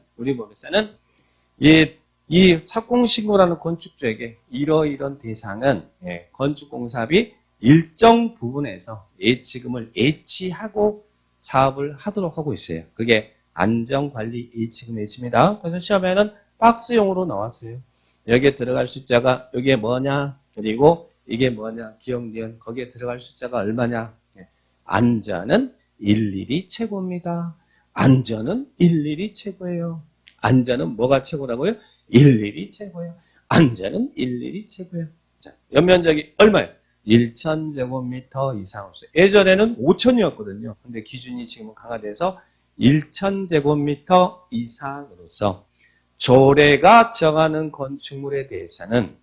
S1: 이 착공신고라는 건축주에게 이러이런 대상은 건축공사비 일정 부분에서 예치금을 예치하고 사업을 하도록 하고 있어요. 그게 안전관리 예치금 예치입니다. 그래서 시험에는 박스용으로 나왔어요. 여기에 들어갈 숫자가 여기에 뭐냐 그리고 이게 뭐냐 기억 니은 거기에 들어갈 숫자가 얼마냐. 안전은 일일이 최고입니다. 안전은 일일이 최고예요. 안전은 뭐가 최고라고요? 일일이 최고예요. 안전은 일일이 최고예요. 자, 연면적이 얼마예요? 1,000제곱미터 이상 없어요. 예전에는 5,000이었거든요. 근데 기준이 지금은 강화돼서 1,000제곱미터 이상으로서 조례가 정하는 건축물에 대해서는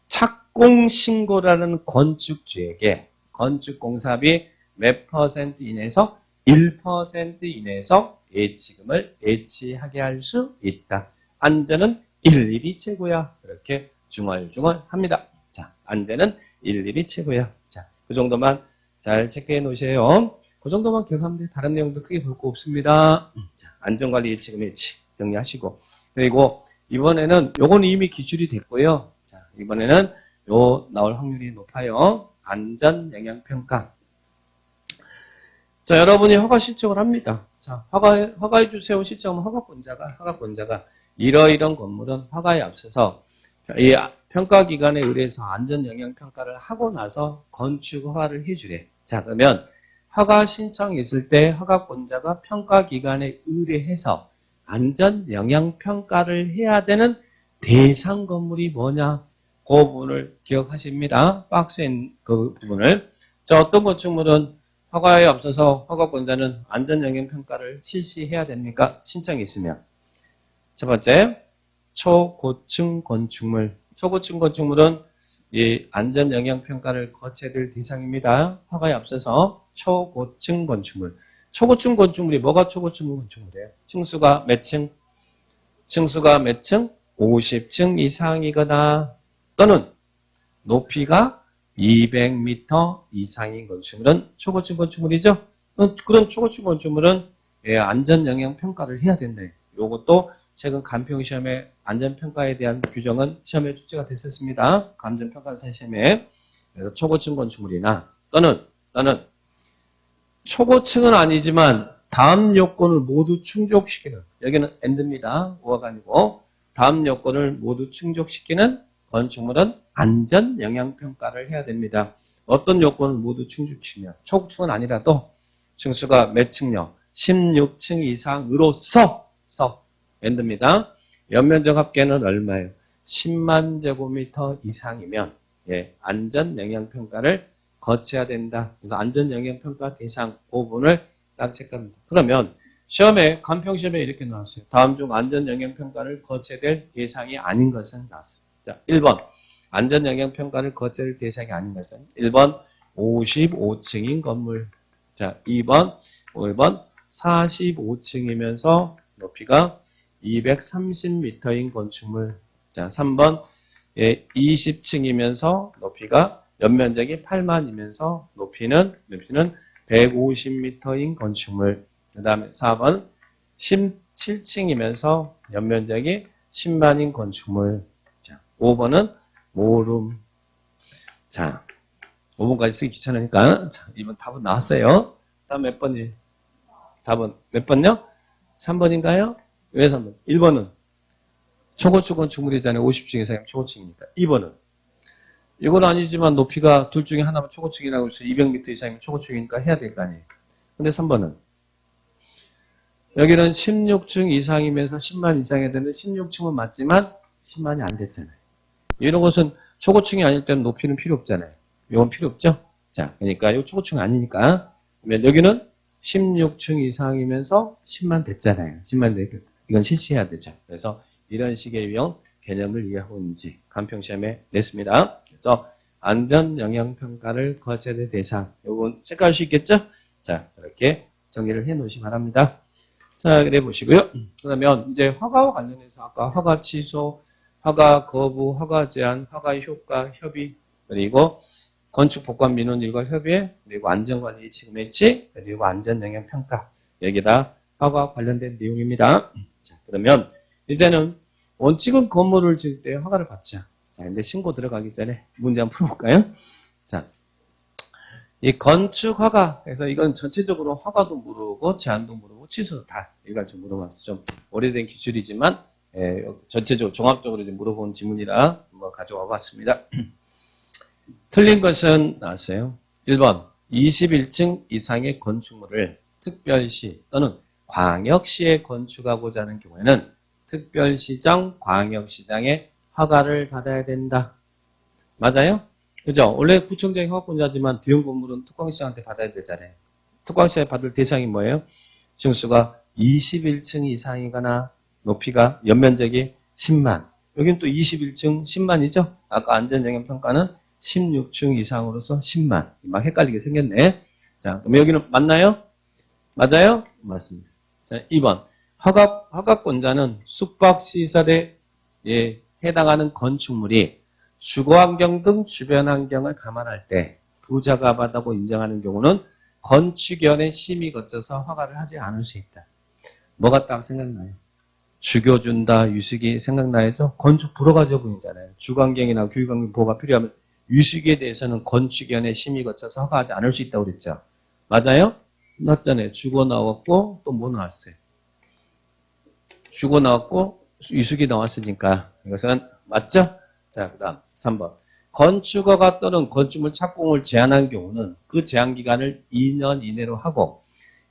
S1: 착공신고라는 건축주에게 건축공사비 몇 퍼센트 이내에서 1% 이내에서 예치금을 예치하게 할 수 있다. 안전은 일일이 최고야. 이렇게 중얼중얼합니다. 자, 안전은 일일이 최고야. 자, 그 정도만 잘 체크해 놓으세요. 그 정도만 기억하면 돼요. 다른 내용도 크게 볼 거 없습니다. 자, 안전관리 예치금 예치 정리하시고 그리고 이번에는 요건 이미 기출이 됐고요. 자, 이번에는 요 나올 확률이 높아요. 안전영향평가. 자, 여러분이 허가 신청을 합니다. 자, 허가해 주세요. 신청하면 허가권자가 이러이런 건물은 허가에 앞서서 이 평가기관에 의뢰해서 안전영향평가를 하고 나서 건축 허가를 해주래. 자, 그러면 허가 신청이 있을 때 허가권자가 평가기관에 의뢰해서 안전영향평가를 해야 되는 대상 건물이 뭐냐? 그 부분을 기억하십니다. 박스인 그 부분을. 자, 어떤 건축물은 허가에 앞서서 허가권자는 안전영향평가를 실시해야 됩니까? 신청이 있으면. 첫 번째, 초고층 건축물. 초고층 건축물은 이 안전영향평가를 거쳐야 될 대상입니다. 허가에 앞서서 초고층 건축물. 초고층 건축물이 뭐가 초고층 건축물이에요? 층수가 몇 층? 층수가 몇 층? 50층 이상이거나 또는 높이가 200m 이상인 건축물은 초고층 건축물이죠. 그런 초고층 건축물은 안전영향평가를 해야 된다. 이것도 최근 간평시험의 안전평가에 대한 규정은 시험에 출제가 됐었습니다. 감정평가사 시험에. 그래서 초고층 건축물이나 또는 초고층은 아니지만 다음 요건을 모두 충족시키는, 여기는 and입니다. 오가 아니고 다음 요건을 모두 충족시키는 건축물은 안전영향평가를 해야 됩니다. 어떤 요건을 모두 충족시키면 초고층은 아니라도 층수가 몇 층요? 16층 이상으로서 and입니다. 연면적 합계는 얼마예요? 10만 제곱미터 이상이면 안전영향평가를 거쳐야 된다. 그래서 안전영향평가 대상 부분을 딱 체크합니다. 그러면 시험에 간평시험에 이렇게 나왔어요. 다음 중 안전영향평가를 거쳐야 될 대상이 아닌 것은 나왔어요. 자, 1번 안전영향평가를 거쳐야 될 대상이 아닌 것은 1번 55층인 건물. 자, 5번 45층이면서 높이가 230m인 건축물. 자, 3번 20층이면서 높이가 연면적이 8만이면서 높이는 150m인 건축물. 그 다음에 4번 17층이면서 연면적이 10만인 건축물. 자, 5번은 모룸. 자, 5번까지 쓰기 귀찮으니까. 자, 이번 답은 나왔어요. 다음 몇 번이? 답은 몇 번요? 3번인가요? 왜 3번? 1번은 초고층 건축물이잖아요. 50층 이상이면 초고층이니까. 2번은 이건 아니지만 높이가 둘 중에 하나면 초고층이라고 해서 200m 이상이면 초고층이니까 해야 될 거 아니에요. 근데 3번은 여기는 16층 이상이면서 10만 이상이 되는 16층은 맞지만 10만이 안 됐잖아요. 이런 것은 초고층이 아닐 때는 높이는 필요 없잖아요. 이건 필요 없죠? 자, 그러니까 이 초고층 아니니까. 그러면 여기는 16층 이상이면서 10만 됐잖아요. 10만 되니까 이건 실시해야 되죠. 그래서 이런 식의 유형 개념을 이해하고 있는지 간평시험에 냈습니다. 그래서 안전영향평가를 거쳐야 될 대상, 요건 체크할 수 있겠죠? 자, 이렇게 정리를 해 놓으시기 바랍니다. 자, 그래 보시고요. 그러면 이제 허가와 관련해서 아까 허가 취소, 허가 거부, 허가 제한, 허가 효과, 협의, 그리고 건축 복합 민원 일괄 협의회, 그리고 안전관리 지금 매치, 그리고 안전영향 평가. 여기다 허가 관련된 내용입니다. 자, 그러면 이제는 원칙은 건물을 지을 때 허가를 받자. 자, 근데 신고 들어가기 전에 문제 한번 풀어볼까요? 자, 이 건축 허가, 그래서 이건 전체적으로 허가도 물어보고 제한도 물어보고 취소도 다 일괄적으로 물어봤어. 좀 오래된 기술이지만 전체적으로 종합적으로 물어본 지문이라 한번 가져와 봤습니다. 틀린 것은 나왔어요. 1번 21층 이상의 건축물을 특별시 또는 광역시에 건축하고자 하는 경우에는 특별시장, 광역시장의 허가를 받아야 된다. 맞아요? 그죠? 원래 구청장이 허가권자지만 대형 건물은 특광시장한테 받아야 되잖아요. 특광시장에 받을 대상이 뭐예요? 층수가 21층 이상이거나 높이가 연면적이 10만. 여기는 또 21층 10만이죠? 아까 안전영향평가는 16층 이상으로서 10만. 막 헷갈리게 생겼네. 자, 그럼 여기는 맞나요? 맞아요? 맞습니다. 자, 2번. 허가권자는 숙박시설에 해당하는 건축물이 주거환경 등 주변 환경을 감안할 때 부자가 받다고 인정하는 경우는 건축위원회 심의 거쳐서 허가를 하지 않을 수 있다. 뭐가 딱 생각나요? 죽여준다, 유식이 생각나야죠? 건축 불허가 부분이잖아요. 주거환경이나 교육환경 보호가 필요하면 유식에 대해서는 건축위원회 심의 거쳐서 허가하지 않을 수 있다고 그랬죠. 맞아요? 맞잖아요. 주거 나왔고 또 뭐 나왔어요? 주거 나왔고 유식이 나왔으니까 이것은 맞죠? 자, 그 다음 3번. 건축허가 또는 건축물 착공을 제한한 경우는 그 제한기간을 2년 이내로 하고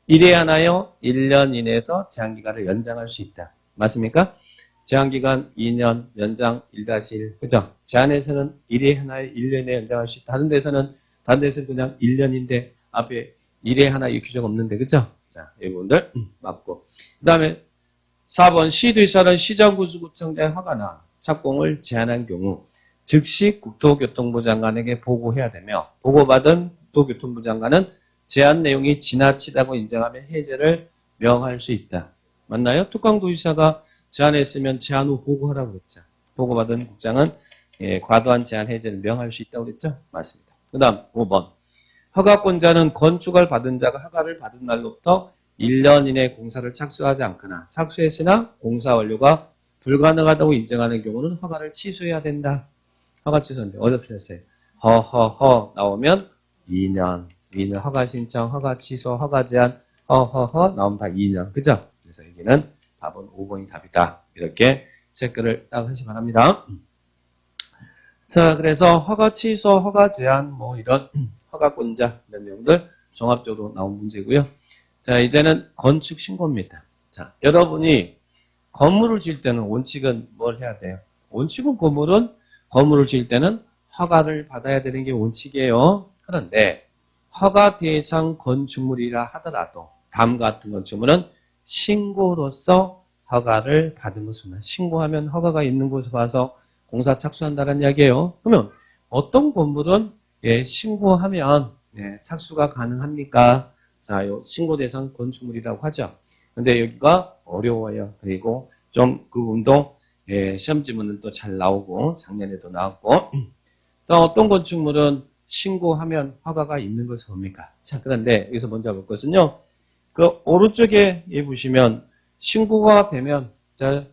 S1: 1회 하나요? 1년 이내에서 제한기간을 연장할 수 있다. 맞습니까? 제한기간 2년 연장 1-1. 그죠? 제한에서는 1회 하나에 1년 이내 연장할 수 있다. 다른 데서는 그냥 1년인데 앞에 1회 하나 이 규정 없는데. 그죠? 자, 이 부분들 맞고. 그 다음에 4번. 시도의사는 시정구청장의 허가나 착공을 제한한 경우 즉시 국토교통부 장관에게 보고해야 되며 보고받은 국토교통부 장관은 제한 내용이 지나치다고 인정하며 해제를 명할 수 있다. 맞나요? 특광도지사가 제한했으면 제한 후 보고하라고 그랬죠. 보고받은 국장은 과도한 제한 해제를 명할 수 있다고 그랬죠. 맞습니다. 그 다음 5번. 허가권자는 건축을 받은 자가 허가를 받은 날로부터 1년 이내 공사를 착수하지 않거나 착수했으나 공사 완료가 불가능하다고 인정하는 경우는 허가를 취소해야 된다. 허가 취소인데 어디서 틀렸어요? 허허허 나오면 2년 허가 신청, 허가 취소, 허가 제한, 허허허 나오면 다 2년. 그죠? 그래서 여기는 답은 5번이 답이다. 이렇게 체크를 딱 하시기 바랍니다. 자, 그래서 허가 취소, 허가 제한, 뭐 이런 허가권자 이런 내용들 종합적으로 나온 문제고요. 자, 이제는 건축 신고입니다. 자, 여러분이 건물을 지을 때는 원칙은 뭘 해야 돼요? 원칙은 건물을 지을 때는 허가를 받아야 되는 게 원칙이에요. 그런데 허가 대상 건축물이라 하더라도 다음 같은 건축물은 신고로서 허가를 받은 것입니다. 신고하면 허가가 있는 곳에 봐서 공사 착수한다는 이야기예요. 그러면 어떤 건물은 신고하면 착수가 가능합니까? 자, 요 신고 대상 건축물이라고 하죠. 근데 여기가 어려워요. 그리고 좀 그 부분도 시험 지문은 또 잘 나오고 작년에도 나왔고 또 어떤 건축물은 신고하면 허가가 있는 것은 뭡니까? 자, 그런데 여기서 먼저 볼 것은요. 그 오른쪽에 보시면 신고가 되면 자,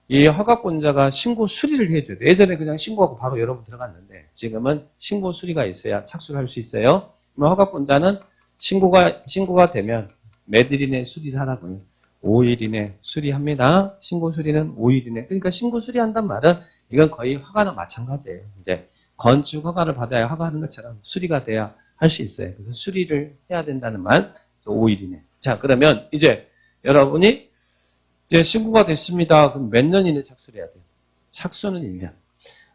S1: 이 허가권자가 신고 수리를 해줘야 돼요. 예전에 그냥 신고하고 바로 여러분 들어갔는데 지금은 신고 수리가 있어야 착수를 할 수 있어요. 그럼 허가권자는 신고가 되면 몇일 이내 수리를 하라고요. 5일 이내 수리합니다. 신고 수리는 5일 이내. 그러니까 신고 수리한단 말은 이건 거의 허가나 마찬가지예요. 이제 건축 허가를 받아야 허가하는 것처럼 수리가 돼야 할 수 있어요. 그래서 수리를 해야 된다는 말. 그래서 5일 이내. 자, 그러면 이제 여러분이 이제 신고가 됐습니다. 그럼 몇 년 이내 착수를 해야 돼요? 착수는 1년.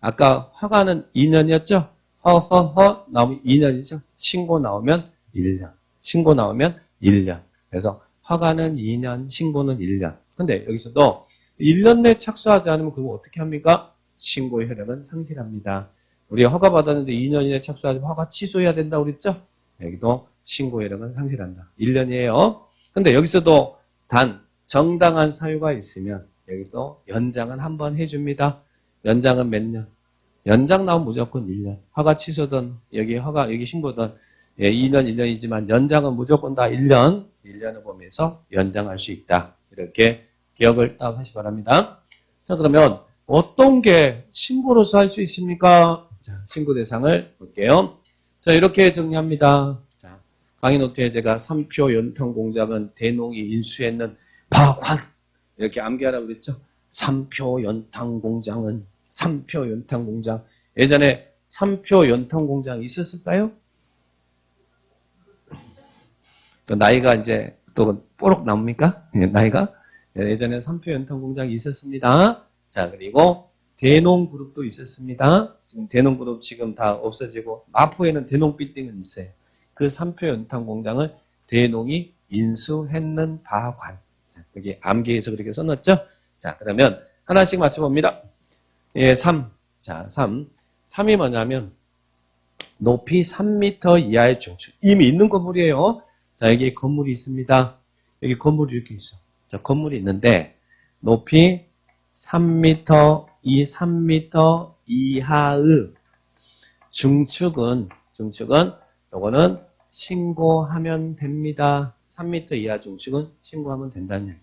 S1: 아까 허가는 2년이었죠? 허허허 나오면 2년이죠? 신고 나오면 1년. 신고 나오면 1년. 그래서 허가는 2년, 신고는 1년. 근데 여기서도 1년 내 착수하지 않으면 그럼 어떻게 합니까? 신고의 효력은 상실합니다. 우리 허가 받았는데 2년 이내 착수하지 않으면 허가 취소해야 된다고 그랬죠? 여기도 신고의 효력은 상실한다. 1년이에요. 근데 여기서도 단 정당한 사유가 있으면 여기서 연장은 한 번 해줍니다. 연장은 몇 년? 연장 나오면 무조건 1년. 허가 취소든 여기 신고든 2년, 1년이지만 연장은 무조건 다 1년, 1년을 보면서 연장할 수 있다. 이렇게 기억을 딱 하시 기 바랍니다. 자, 그러면 어떤 게 신고로서 할 수 있습니까? 자, 신고 대상을 볼게요. 자, 이렇게 정리합니다. 자, 강의 노트에 제가 3표 연탄 공장은 대농이 인수했는 박환 이렇게 암기하라고 그랬죠. 3표 연탄 공장은 3표 연탄 공장. 예전에 3표 연탄 공장 있었을까요? 또 나이가 이제 또 뽀록 나옵니까? 나이가? 예전에 3표 연탄 공장이 있었습니다. 자, 그리고 대농그룹도 있었습니다. 지금 대농그룹 지금 다 없어지고 마포에는 대농빌딩은 있어요. 그 3표 연탄 공장을 대농이 인수했는 바관. 자, 여기 암기해서 그렇게 써놨죠? 자, 그러면 하나씩 맞춰봅니다. 3. 자, 3. 3이 뭐냐면 높이 3m 이하의 중축. 이미 있는 건물이에요. 자, 여기 건물이 있습니다. 여기 건물이 이렇게 있어. 자, 건물이 있는데 높이 3m 이하의 중축은 요거는 신고하면 됩니다. 3m 이하 중축은 신고하면 된다는 얘기.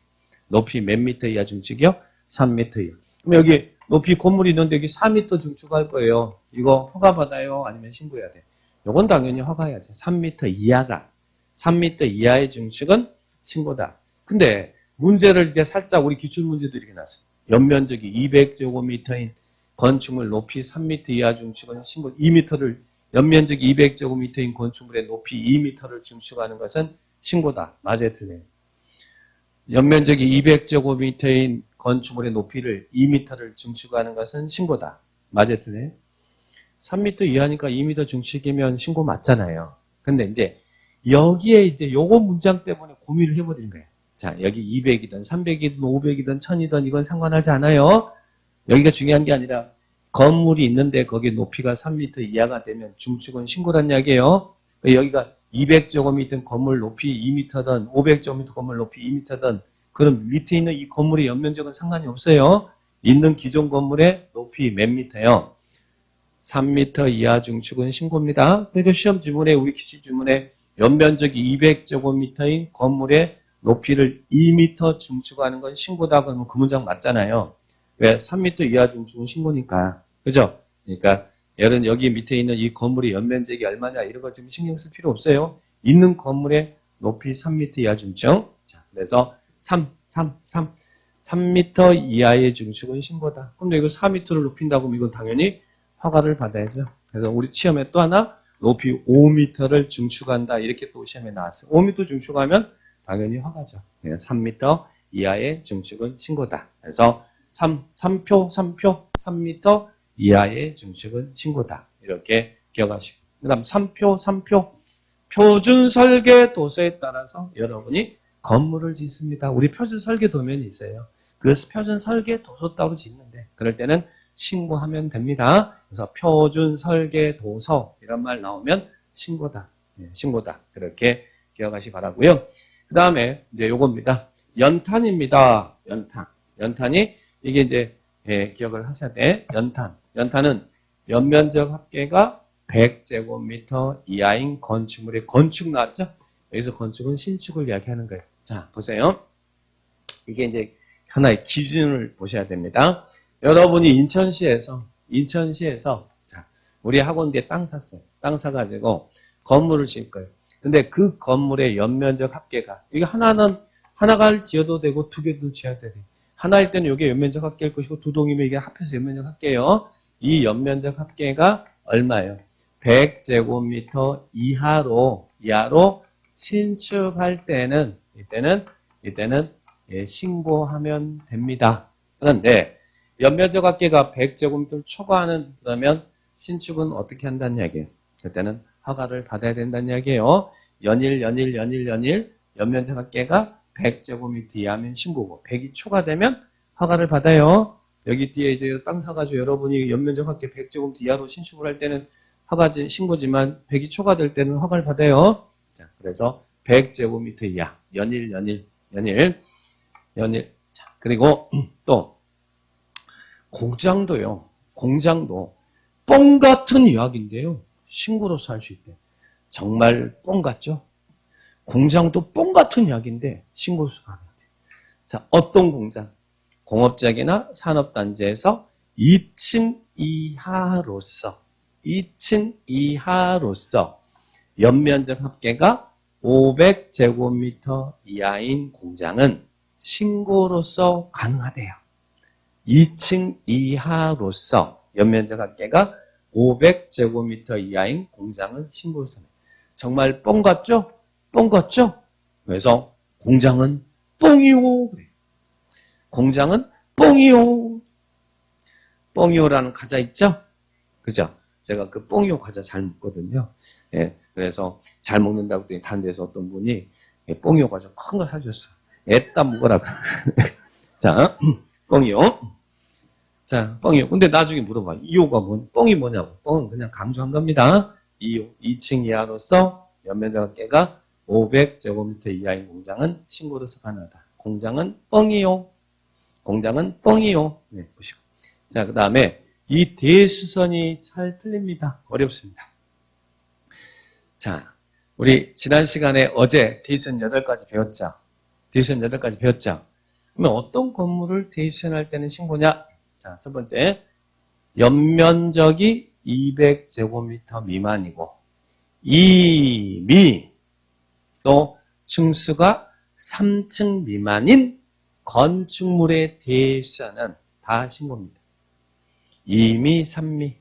S1: 높이 몇 미터 이하 중축이요? 3m 이하. 그럼 여기 높이 건물이 있는데 여기 4m 중축할 거예요. 이거 허가 받아요? 아니면 신고해야 돼? 요건 당연히 허가해야죠. 3m 이하가. 3m 이하의 중축은 신고다. 근데 문제를 이제 살짝 우리 기출문제도 이렇게 나왔어요. 연면적이 200제곱미터인 건축물 높이 3m 이하 중축은 신고 2m를 연면적이 200제곱미터인 건축물의 높이 2m를 중축하는 것은 신고다. 맞아요, 틀려요? 연면적이 200제곱미터인 건축물의 높이를 2m를 중축하는 것은 신고다. 맞아요, 틀려요? 3m 이하니까 2m 중축이면 신고 맞잖아요. 근데 이제 여기에 이제 요거 문장 때문에 고민을 해버린 거예요. 자, 여기 200이든 300이든 500이든 1000이든 이건 상관하지 않아요. 여기가 중요한 게 아니라 건물이 있는데 거기에 높이가 3m 이하가 되면 중축은 신고란 이야기예요. 여기가 200제곱미터 건물 높이 2m든 500제곱미터 건물 높이 2m든 그럼 밑에 있는 이 건물의 연면적은 상관이 없어요. 있는 기존 건물의 높이 몇 미터요? 3m 이하 중축은 신고입니다. 그러니까 시험 지문에 우리 기출 지문에 연면적이 200제곱미터인 건물의 높이를 2m 중축하는 건 신고다 그러면 그 문장 맞잖아요. 왜? 3m 이하 중축은 신고니까. 그죠? 그러니까 얘는 여기 밑에 있는 이 건물의 연면적이 얼마냐 이런 거 지금 신경 쓸 필요 없어요. 있는 건물의 높이 3m 이하 중축. 자, 그래서 3m 이하의 중축은 신고다. 그럼 이거 4m를 높인다고 하면 이건 당연히 허가를 받아야죠. 그래서 우리 시험에 또 하나 높이 5m를 중축한다. 이렇게 또 시험에 나왔어요. 5m 중축하면 당연히 허가죠. 3m 이하의 중축은 신고다. 그래서 3표 3m 이하의 중축은 신고다. 이렇게 기억하시고. 그 다음 3표 표준 설계 도서에 따라서 여러분이 건물을 짓습니다. 우리 표준 설계 도면이 있어요. 그 표준 설계 도서 따로 짓는데 그럴 때는 신고하면 됩니다. 그래서 표준 설계 도서 이런 말 나오면 신고다. 신고다. 그렇게 기억하시 바라고요. 그 다음에 이제 요겁니다. 연탄입니다. 연탄이 이게 이제 기억을 하셔야 돼. 연탄은 연면적 합계가 100제곱미터 이하인 건축물의 건축 나왔죠? 여기서 건축은 신축을 이야기하는 거예요. 자, 보세요. 이게 이제 하나의 기준을 보셔야 됩니다. 여러분이 인천시에서 자, 우리 학원 뒤에 땅 샀어요. 땅 사가지고 건물을 지을 거예요. 근데 그 건물의 연면적 합계가 이게 하나가 지어도 되고 두 개도 지어야 돼요. 하나일 때는 이게 연면적 합계일 것이고 두 동이면 이게 합해서 연면적 합계예요. 이 연면적 합계가 얼마예요? 100제곱미터 이하로 신축할 때는 이때는 신고하면 됩니다. 그런데 연면적 합계가 100제곱미터를 초과하는 그러면 신축은 어떻게 한다는 이야기예요? 그때는 허가를 받아야 된다는 이야기예요. 연일 연면적 합계가 100제곱미터 이하면 신고고 100이 초과되면 허가를 받아요. 여기 뒤에 이제 땅 사가지고 여러분이 연면적 합계 100제곱미터 이하로 신축을 할 때는 허가지 신고지만 100이 초과될 때는 허가를 받아요. 자, 그래서 100제곱미터 이하 연일 연일. 자, 그리고 또 공장도요. 공장도 뻥 같은 이야기인데요. 신고로서 할 수 있대. 정말 뻥 같죠? 공장도 뻥 같은 이야기인데 신고로서 가능해요. 자, 어떤 공장? 공업장이나 산업단지에서 2층 이하로서 연면적 합계가 500제곱미터 이하인 공장은 신고로서 가능하대요. 2층 이하로서 연면적 합계가 500제곱미터 이하인 공장은 신고로서 정말 뻥 같죠? 뻥 같죠? 그래서 공장은 뻥이요. 공장은 뻥이요. 뻥이요라는 과자 있죠? 그죠? 제가 그 뻥이요 과자 잘 먹거든요. 예, 그래서 잘 먹는다고 했더니 다른 데서 어떤 분이 뻥이요 과자 큰 거 사줬어요. 애따 먹으라고. 자, 뻥이요. 자, 뻥이요. 근데 나중에 물어봐. 이요가 뻥이 뭐냐고. 뻥은 그냥 강조한 겁니다. 이요. 2층 이하로서 연면적 합계가 500제곱미터 이하인 공장은 신고로서 가능하다. 공장은 뻥이요. 공장은 뻥이요. 네, 보시고. 자, 그 다음에 이 대수선이 잘 틀립니다. 어렵습니다. 자, 우리 지난 시간에 어제 대수선 8가지 배웠죠? 대수선 8가지 배웠죠? 그러면 어떤 건물을 대수선할 때는 신고냐? 자, 첫 번째, 연면적이 200제곱미터 미만이고 이미 또 층수가 3층 미만인 건축물에 대해서는 다 신고입니다. 이미 3미,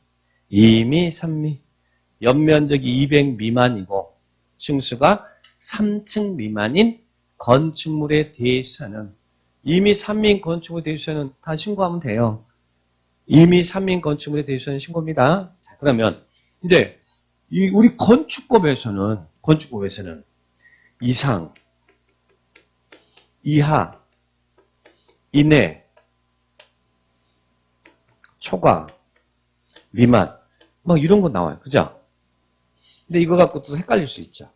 S1: 연면적이 200 미만이고 층수가 3층 미만인 건축물에 대해서는 이미 3민 건축물에 대해서는 다 신고하면 돼요. 이미 3민 건축물에 대해서는 신고입니다. 자, 그러면 이제 우리 건축법에서는 이상, 이하, 이내, 초과, 미만, 막 이런 거 나와요. 그죠? 근데 이거 갖고 또 헷갈릴 수 있죠.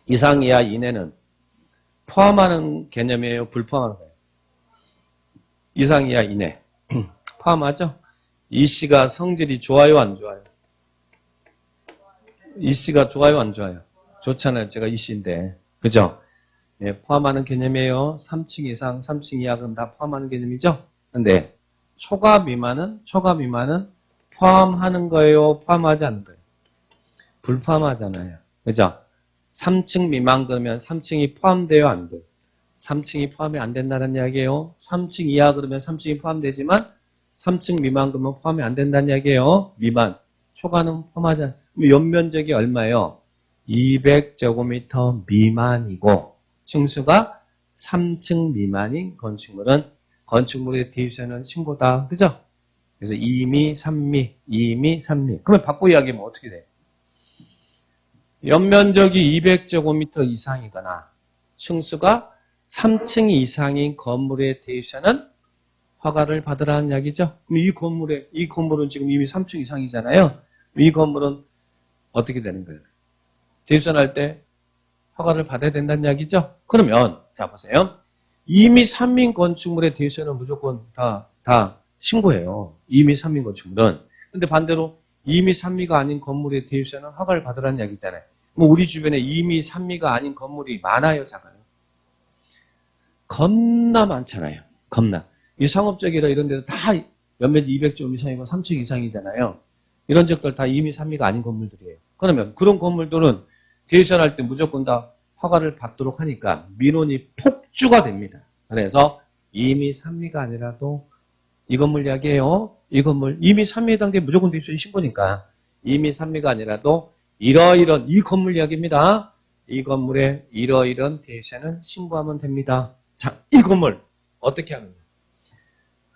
S1: 이상, 이하, 이내는 포함하는 개념이에요? 불포함하는 거예요? 이상, 이하, 이내. 포함하죠? 이 씨가 성질이 좋아요, 안 좋아요? 이 씨가 좋아요, 안 좋아요? 좋잖아요. 제가 이 씨인데. 그죠? 네, 포함하는 개념이에요. 3층 이상, 3층 이하, 그럼 다 포함하는 개념이죠? 근데, 초과 미만은 포함하는 거예요? 포함하지 않는 거예요? 불포함하잖아요. 그죠? 3층 미만 그러면 3층이 포함돼요? 안 돼요? 3층이 포함이 안 된다는 이야기예요. 3층 이하 그러면 3층이 포함되지만 3층 미만 그러면 포함이 안 된다는 이야기예요. 미만. 초과는 포함하지 않아요. 연면적이 얼마예요? 200제곱미터 미만이고 층수가 3층 미만인 건축물에 대해서는 신고다. 그죠? 그래서 2미, 3미. 그러면 바꿔 이야기하면 어떻게 돼요? 연면적이 200제곱미터 이상이거나 층수가 3층 이상인 건물에 대해서는 허가를 받으라는 이야기죠. 그럼 이 건물은 지금 이미 3층 이상이잖아요. 이 건물은 어떻게 되는 거예요? 대수선할 때 허가를 받아야 된다는 이야기죠. 그러면 자 보세요. 이미 3민 건축물에 대해서는 무조건 다 신고해요. 이미 3민 건축물은. 근데 반대로 이미 3미가 아닌 건물에 대해서는 허가를 받으라는 이야기잖아요. 뭐 우리 주변에 이미 3미가 아닌 건물이 많아요, 작아요? 겁나 많잖아요. 겁나. 이 상업적이라 이런 데도 다 연면적 200점 이상이고 3층 이상이잖아요. 이런 적들 다 이미 3미가 아닌 건물들이에요. 그러면 그런 건물들은 대수선할 때 무조건 다 허가를 받도록 하니까 민원이 폭주가 됩니다. 그래서 이미 3미가 아니라도 이 건물 이야기예요. 이 건물 이미 3미 단계 무조건 대수선 신고니까 이미 3미가 아니라도 이러이런 이 건물 이야기입니다. 이 건물에 이러이런 대수선은 신고하면 됩니다. 자, 이 건물 어떻게 하느냐?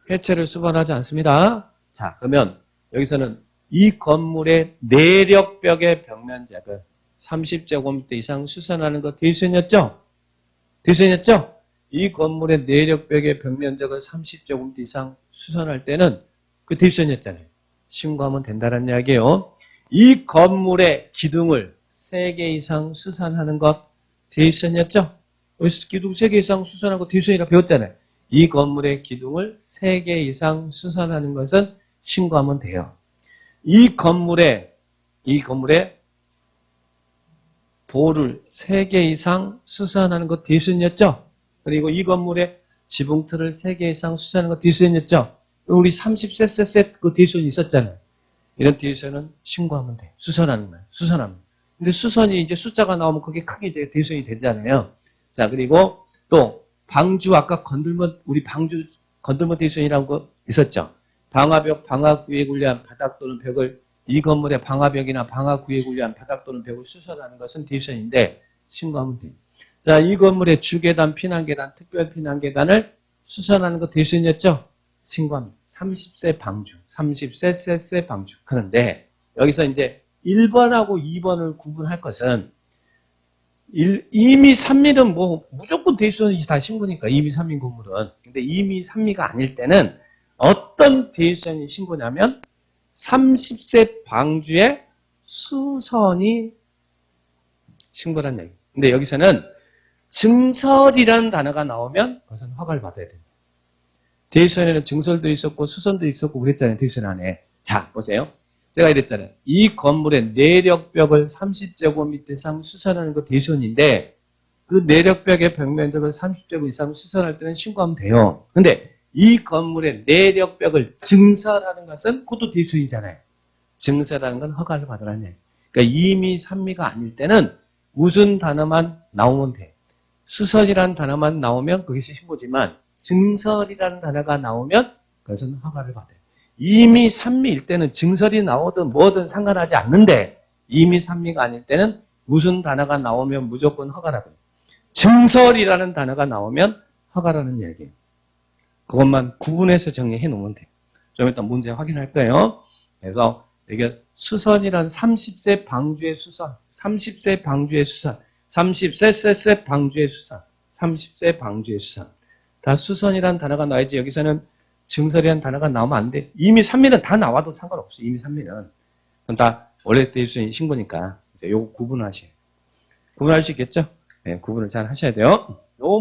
S1: 해체를 수반하지 않습니다. 자, 그러면 여기서는 이 건물의 내력벽의 벽면적을 30제곱미터 이상 수선하는 거 대수선이었죠? 대수선이었죠? 이 건물의 내력벽의 벽면적을 30제곱미터 이상 수선할 때는 그 대수선이었잖아요. 신고하면 된다는 이야기예요. 이 건물의 기둥을 3개 이상 수선하는 것 대수선이었죠?
S2: 기둥 3개 이상 수선한 거 대수선이라 배웠잖아요. 이 건물의 기둥을 3개 이상 수선하는 것은 신고하면 돼요. 이 건물에 볼을 3개 이상 수선하는 거 대수선이었죠? 그리고 이 건물에 지붕틀을 3개 이상 수선하는 거 대수선이었죠? 우리 30cc 그 대수선이 있었잖아요. 이런 대수선은 신고하면 돼. 수선하는 거예요. 수선하면. 근데 수선이 이제 숫자가 나오면 그게 크게 이제 대수선이 되잖아요. 자, 그리고 또 방주 아까 우리 방주 건들먼 대수선이라는 거 있었죠? 방화벽, 방화구역을 위한 바닥 또는 벽을 이 건물의 방화벽이나 방화구역을 위한 바닥 또는 벽을 수선하는 것은 대수선인데 신고하면 돼요. 자, 이 건물의 주계단, 피난계단, 특별 피난계단을 수선하는 거 대수선이었죠? 신고합니다. 30세 방주, 30cc 방주. 그런데 여기서 이제 1번하고 2번을 구분할 것은 이미 3미는 뭐 무조건 대수선이 다 신고니까 이미 3미 건물은. 근데 이미 3미가 아닐 때는 어떤 대수선이 신고냐면 30세 방주의 수선이 신고란 얘기. 근데 여기서는 증설이라는 단어가 나오면 그것은 허가를 받아야 됩니다. 대수선에는 증설도 있었고 수선도 있었고 그랬잖아요. 대수선 안에. 자, 보세요. 제가 이랬잖아요. 이 건물의 내력벽을 30제곱미터 이상 수선하는 거 대수선인데 그 내력벽의 벽면적을 30제곱 이상 수선할 때는 신고하면 돼요. 근데 이 건물의 내력벽을 증설하는 것은 그것도 대수선이잖아요. 증설하는 건 허가를 받으라는 얘기예요. 그러니까 이미 3미가 아닐 때는 무슨 단어만 나오면 돼. 수선이라는 단어만 나오면 그것이 신고지만 증설이라는 단어가 나오면 그것은 허가를 받아요. 이미 3미일 때는 증설이 나오든 뭐든 상관하지 않는데 이미 3미가 아닐 때는 무슨 단어가 나오면 무조건 허가라고 해요. 증설이라는 단어가 나오면 허가라는 얘기예요. 그것만 구분해서 정리해 놓으면 돼요. 좀 이따 문제 확인할 거예요. 그래서 이게 수선이란 30세 방주의 수선, 30세 방주의 수선, 30세 방주의 수선, 30세 방주의 수선. 다 수선이라는 단어가 나와야지 여기서는 증설이라는 단어가 나오면 안 돼. 이미 3미는 다 나와도 상관없어. 이미 3미는. 그건 다 원래 대수선이 신고니까 이제 요거 구분하셔야 돼요. 구분할 수 있겠죠? 네, 구분을 잘 하셔야 돼요. 요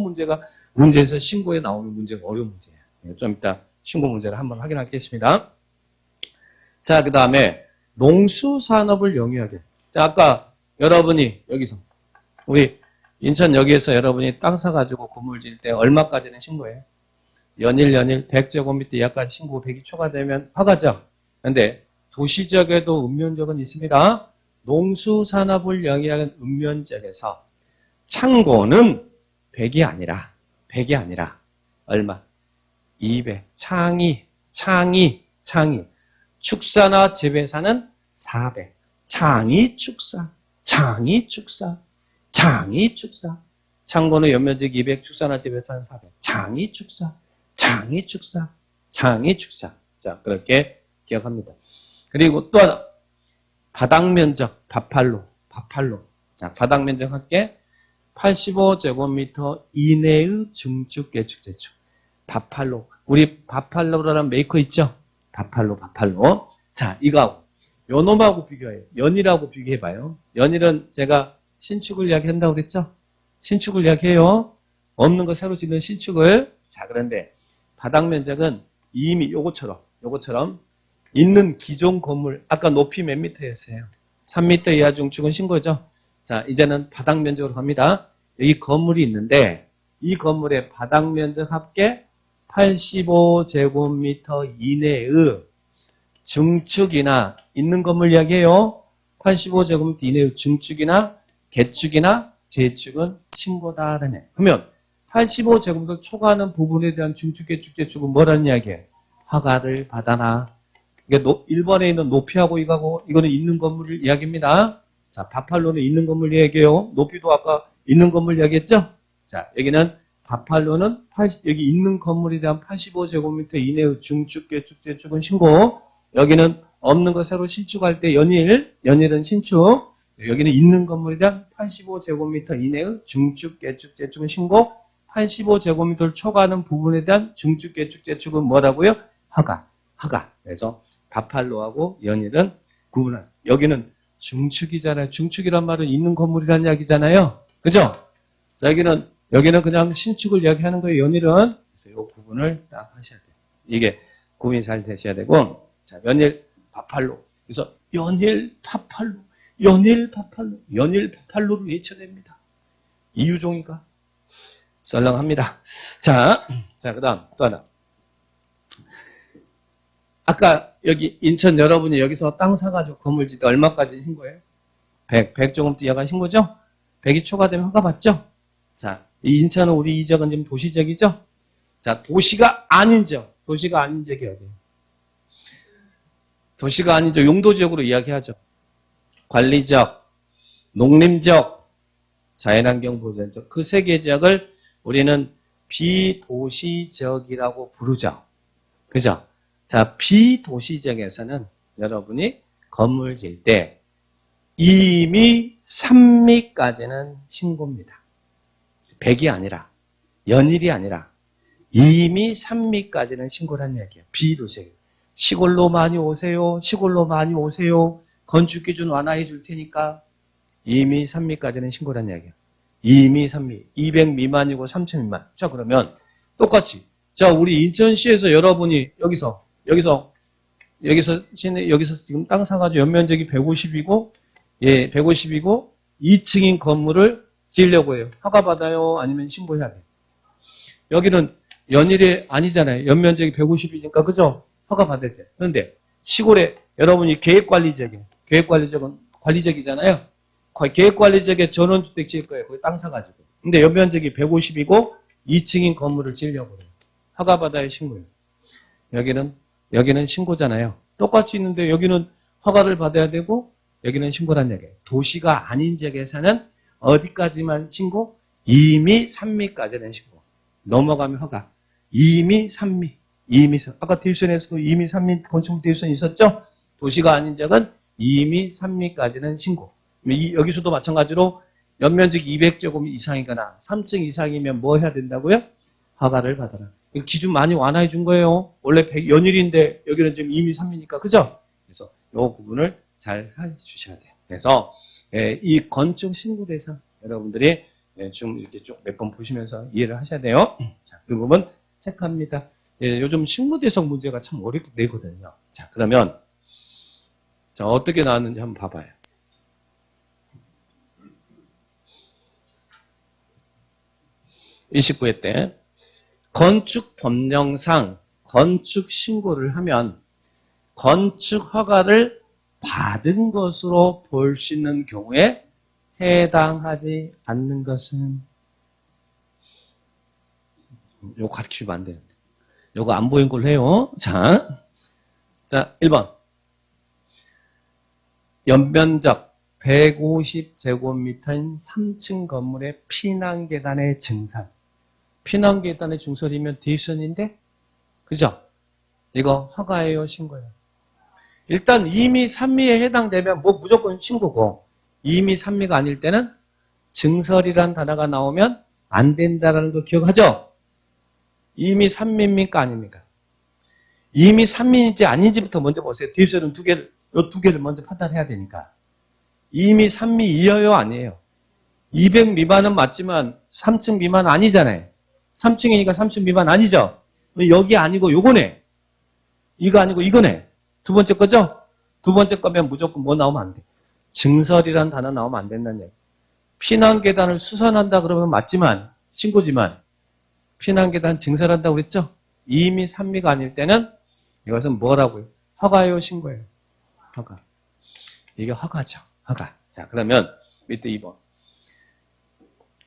S2: 문제에서 신고에 나오는 문제가 어려운 문제예요. 네, 좀 이따 신고 문제를 한번 확인하겠습니다. 자, 그 다음에 농수산업을 영위하게. 자, 아까 여러분이 여기서 우리 인천역에서 여러분이 땅 사가지고 건물 지을 때 얼마까지는 신고해요? 연일 100제곱미터 이하까지 신고 100이 초과되면 허가죠. 그런데 도시적에도 읍면적은 있습니다. 농수산업을 영위하는 읍면적에서 창고는 100이 아니라 얼마? 200. 창이. 축사나 재배사는 400. 창이 축사. 창고는 연면적 200, 축사나 재배사는 400. 창이 축사. 자, 그렇게 기억합니다. 그리고 또 하나. 바닥 면적, 바팔로. 자, 바닥 면적 할게. 85제곱미터 이내의 중축, 개축, 재축. 바팔로. 우리 바팔로라는 메이커 있죠? 바팔로. 자, 이거하고. 요놈하고 비교해요. 연일하고 비교해봐요. 연일은 제가 신축을 이야기한다고 그랬죠? 신축을 이야기해요. 없는 거 새로 짓는 신축을. 자, 그런데 바닥 면적은 이미 요거처럼 있는 기존 건물, 아까 높이 몇 미터였어요? 3미터 이하 중축은 신고죠? 자, 이제는 바닥 면적으로 갑니다. 여기 건물이 있는데 이 건물의 바닥 면적 합계 85제곱미터 이내의 중축이나 있는 건물 이야기해요. 85제곱미터 이내의 중축이나 개축이나 재축은 신고다라네. 그러면 85제곱미터 초과하는 부분에 대한 중축, 개축, 재축은 뭐라는 이야기예요? 허가를 받아라. 이게 1번에 있는 높이하고 이거는 있는 건물 이야기입니다. 자, 바팔로는 있는 건물 이야기예요. 높이도 아까 있는 건물 이야기했죠? 자, 여기는 바팔로는 여기 있는 건물에 대한 85제곱미터 이내의 중축, 개축, 재축은 신고. 여기는 없는 거 새로 신축할 때 연일은 신축. 여기는 있는 건물에 대한 85제곱미터 이내의 중축, 개축, 재축은 신고. 85제곱미터를 초과하는 부분에 대한 중축, 개축, 재축은 뭐라고요? 허가. 그래서 바팔로하고 연일은 구분하죠. 여기는 중축이잖아요. 중축이란 말은 있는 건물이라는 이야기잖아요. 그죠? 자, 여기는 여기는 그냥 신축을 이야기하는 거예요. 연일은. 그래서 이 구분을 딱 하셔야 돼요. 이게 구분이 잘 되셔야 되고, 자, 연일 파팔로. 그래서 연일 파팔로, 연일 파팔로, 연일 파팔로를 외쳐야 됩니다. 이유종이가 썰렁합니다. 자, 그 다음 또 하나. 아까 여기 인천 여러분이 여기서 땅 사가지고 건물 짓다 얼마까지 신 거예요? 100 조금 뛰어가 신 거죠? 100이 초과되면 허가 받죠? 자, 이 인천은 우리 이 지역은 지금 도시적이죠? 자, 도시가 아닌 지역. 도시가 아닌 지역이 어디예요? 도시가 아닌 지역, 용도지역으로 이야기하죠. 관리지역, 농림지역, 자연환경 보전지역. 그 세 개 지역을 우리는 비도시지역이라고 부르죠. 그죠? 자, 비도시지역에서는 여러분이 건물 지을 때 이미 3미까지는 신고입니다. 100이 아니라, 연일이 아니라 이미 3미까지는 신고란 이야기예요. 비도시에. 시골로 많이 오세요. 시골로 많이 오세요. 건축기준 완화해 줄 테니까 이미 3미까지는 신고란 이야기예요. 이미 3미. 200 미만이고 3000 미만. 자, 그러면 똑같이. 자, 우리 인천시에서 여러분이 여기서 지금 땅 사가지고 연면적이 150이고, 예, 150이고 2층인 건물을 지으려고 해요. 허가 받아요? 아니면 신고해야 돼요? 여기는 연일이 아니잖아요. 연면적이 150이니까, 그죠? 허가 받아야 돼요. 그런데 시골에 여러분이 계획관리지역이에요. 계획관리지역은 관리지역이잖아요. 계획관리지역에 전원주택 지을 거예요. 거기 땅 사가지고. 근데 연면적이 150이고 2층인 건물을 지으려고 해요. 허가 받아야 신고해요. 여기는 신고잖아요. 똑같이 있는데 여기는 허가를 받아야 되고 여기는 신고란 얘기예요. 도시가 아닌 지역에서는 어디까지만 신고? 이미 3미까지는 신고. 넘어가면 허가. 이미 3미. 아까 대유선에서도 이미 3미 건축 대유선이 있었죠? 도시가 아닌 지역은 이미 3미까지는 신고. 여기서도 마찬가지로 연면적 200제곱 이상이거나 3층 이상이면 뭐 해야 된다고요? 허가를 받아라. 이거 기준 많이 완화해 준 거예요. 원래 100 연일인데 여기는 지금 이미 3미니까, 그죠? 그래서 이 부분을 잘 해주셔야 돼요. 그래서 이 건축 신고 대상 여러분들이 좀 이렇게 쭉 몇 번 보시면서 이해를 하셔야 돼요. 자, 그 부분 체크합니다. 요즘 신고 대상 문제가 참 어렵게 내거든요. 자, 그러면 자, 어떻게 나왔는지 한번 봐봐요. 29회 때 건축 법령상 건축 신고를 하면 건축 허가를 받은 것으로 볼 수 있는 경우에 해당하지 않는 것은, 요거 가르치면 안 되는데. 요거 안 보인 걸로 해요. 자, 1번. 연면적 150제곱미터인 3층 건물의 피난계단의 증산. 피난계단의 증설이면 대선인데, 그죠? 이거 허가예요, 신고예요? 일단 이미 3미에 해당되면 뭐 무조건 신고고, 이미 3미가 아닐 때는 증설이란 단어가 나오면 안 된다라는 거 기억하죠? 이미 3미입니까? 아닙니까? 이미 3미인지 아닌지부터 먼저 보세요. 대선은 요 두 개를 먼저 판단해야 되니까. 이미 3미이어요? 아니에요? 200 미만은 맞지만 3층 미만은 아니잖아요. 3층이니까 3층 미만 아니죠? 여기 아니고 요거네. 이거 아니고 이거네. 두 번째 거죠? 두 번째 거면 무조건 뭐 나오면 안 돼. 증설이란 단어 나오면 안 된다는 얘기. 피난계단을 수선한다 그러면 맞지만, 신고지만, 피난계단 증설한다고 그랬죠? 이미 3미가 아닐 때는 이것은 뭐라고요? 허가예요, 신고예요? 허가. 이게 허가죠. 허가. 자, 그러면 밑에 2번.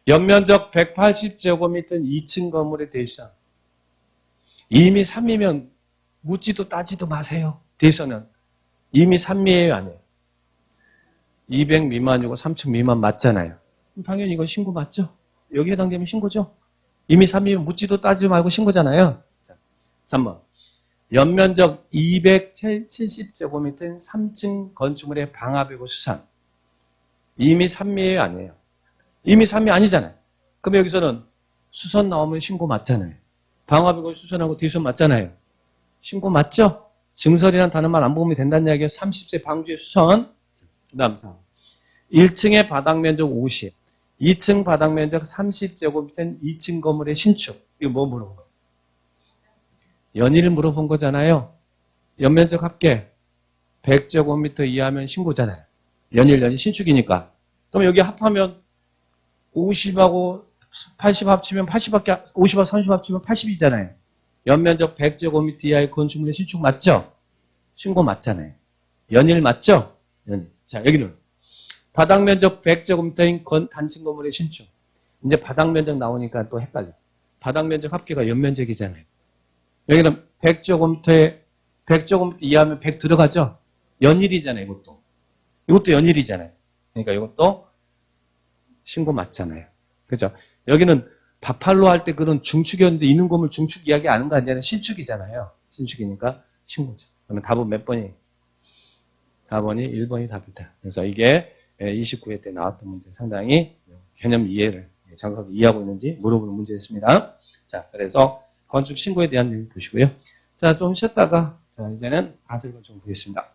S2: 연면적 180제곱미터 2층 건물의 대상. 이미 3미면 묻지도 따지도 마세요. 대선은. 이미 3미예요, 아니에요? 200 미만이고 3층 미만 맞잖아요. 당연히 이건 신고 맞죠? 여기 해당되면 신고죠? 이미 3미면 묻지도 따지도 말고 신고잖아요. 자, 3번. 연면적 270제곱미터인 3층 건축물의 방화배고 수산. 이미 3미예요, 아니에요? 이미 3미 아니잖아요. 그럼 여기서는 수선 나오면 신고 맞잖아요. 방화배고 수선하고 대선 맞잖아요. 신고 맞죠? 증설이라는 단어만 안 보면 된다는 이야기예요. 30세 방주의 수선. 그 다음 1층의 바닥 면적 50, 2층 바닥 면적 30제곱미터인 2층 건물의 신축. 이거 뭐 물어본 거예요? 연일을 물어본 거잖아요. 연면적 합계 100제곱미터 이하면 신고잖아요. 연일 신축이니까. 그럼 여기 합하면 50하고 80 합치면 80밖에 50하고 30 합치면 80이잖아요. 연면적 100제곱미터 이하의 건축물의 신축 맞죠? 신고 맞잖아요. 연일 맞죠? 연일. 자, 여기는 바닥 면적 100제곱미터인 단층 건물의 신축. 이제 바닥 면적 나오니까 또 헷갈려. 바닥 면적 합계가 연면적이잖아요. 여기는 100제곱미터 이하면 100 들어가죠? 연일이잖아요, 이것도. 이것도 연일이잖아요. 그러니까 이것도 신고 맞잖아요. 그죠? 여기는 바팔로 할 때 그런 중축이었는데 있는 건물 중축 이야기 하는 거 아니잖아요. 신축이잖아요. 신축이니까 신고죠. 그러면 답은 몇 번이? 답번이 1번이 답이다. 그래서 이게 29회 때 나왔던 문제 상당히 개념 이해를 정확하게 이해하고 있는지 물어보는 문제였습니다. 자, 그래서 건축 신고에 대한 내용 보시고요. 자, 좀 쉬었다가 자, 이제는 가설을 좀 보겠습니다.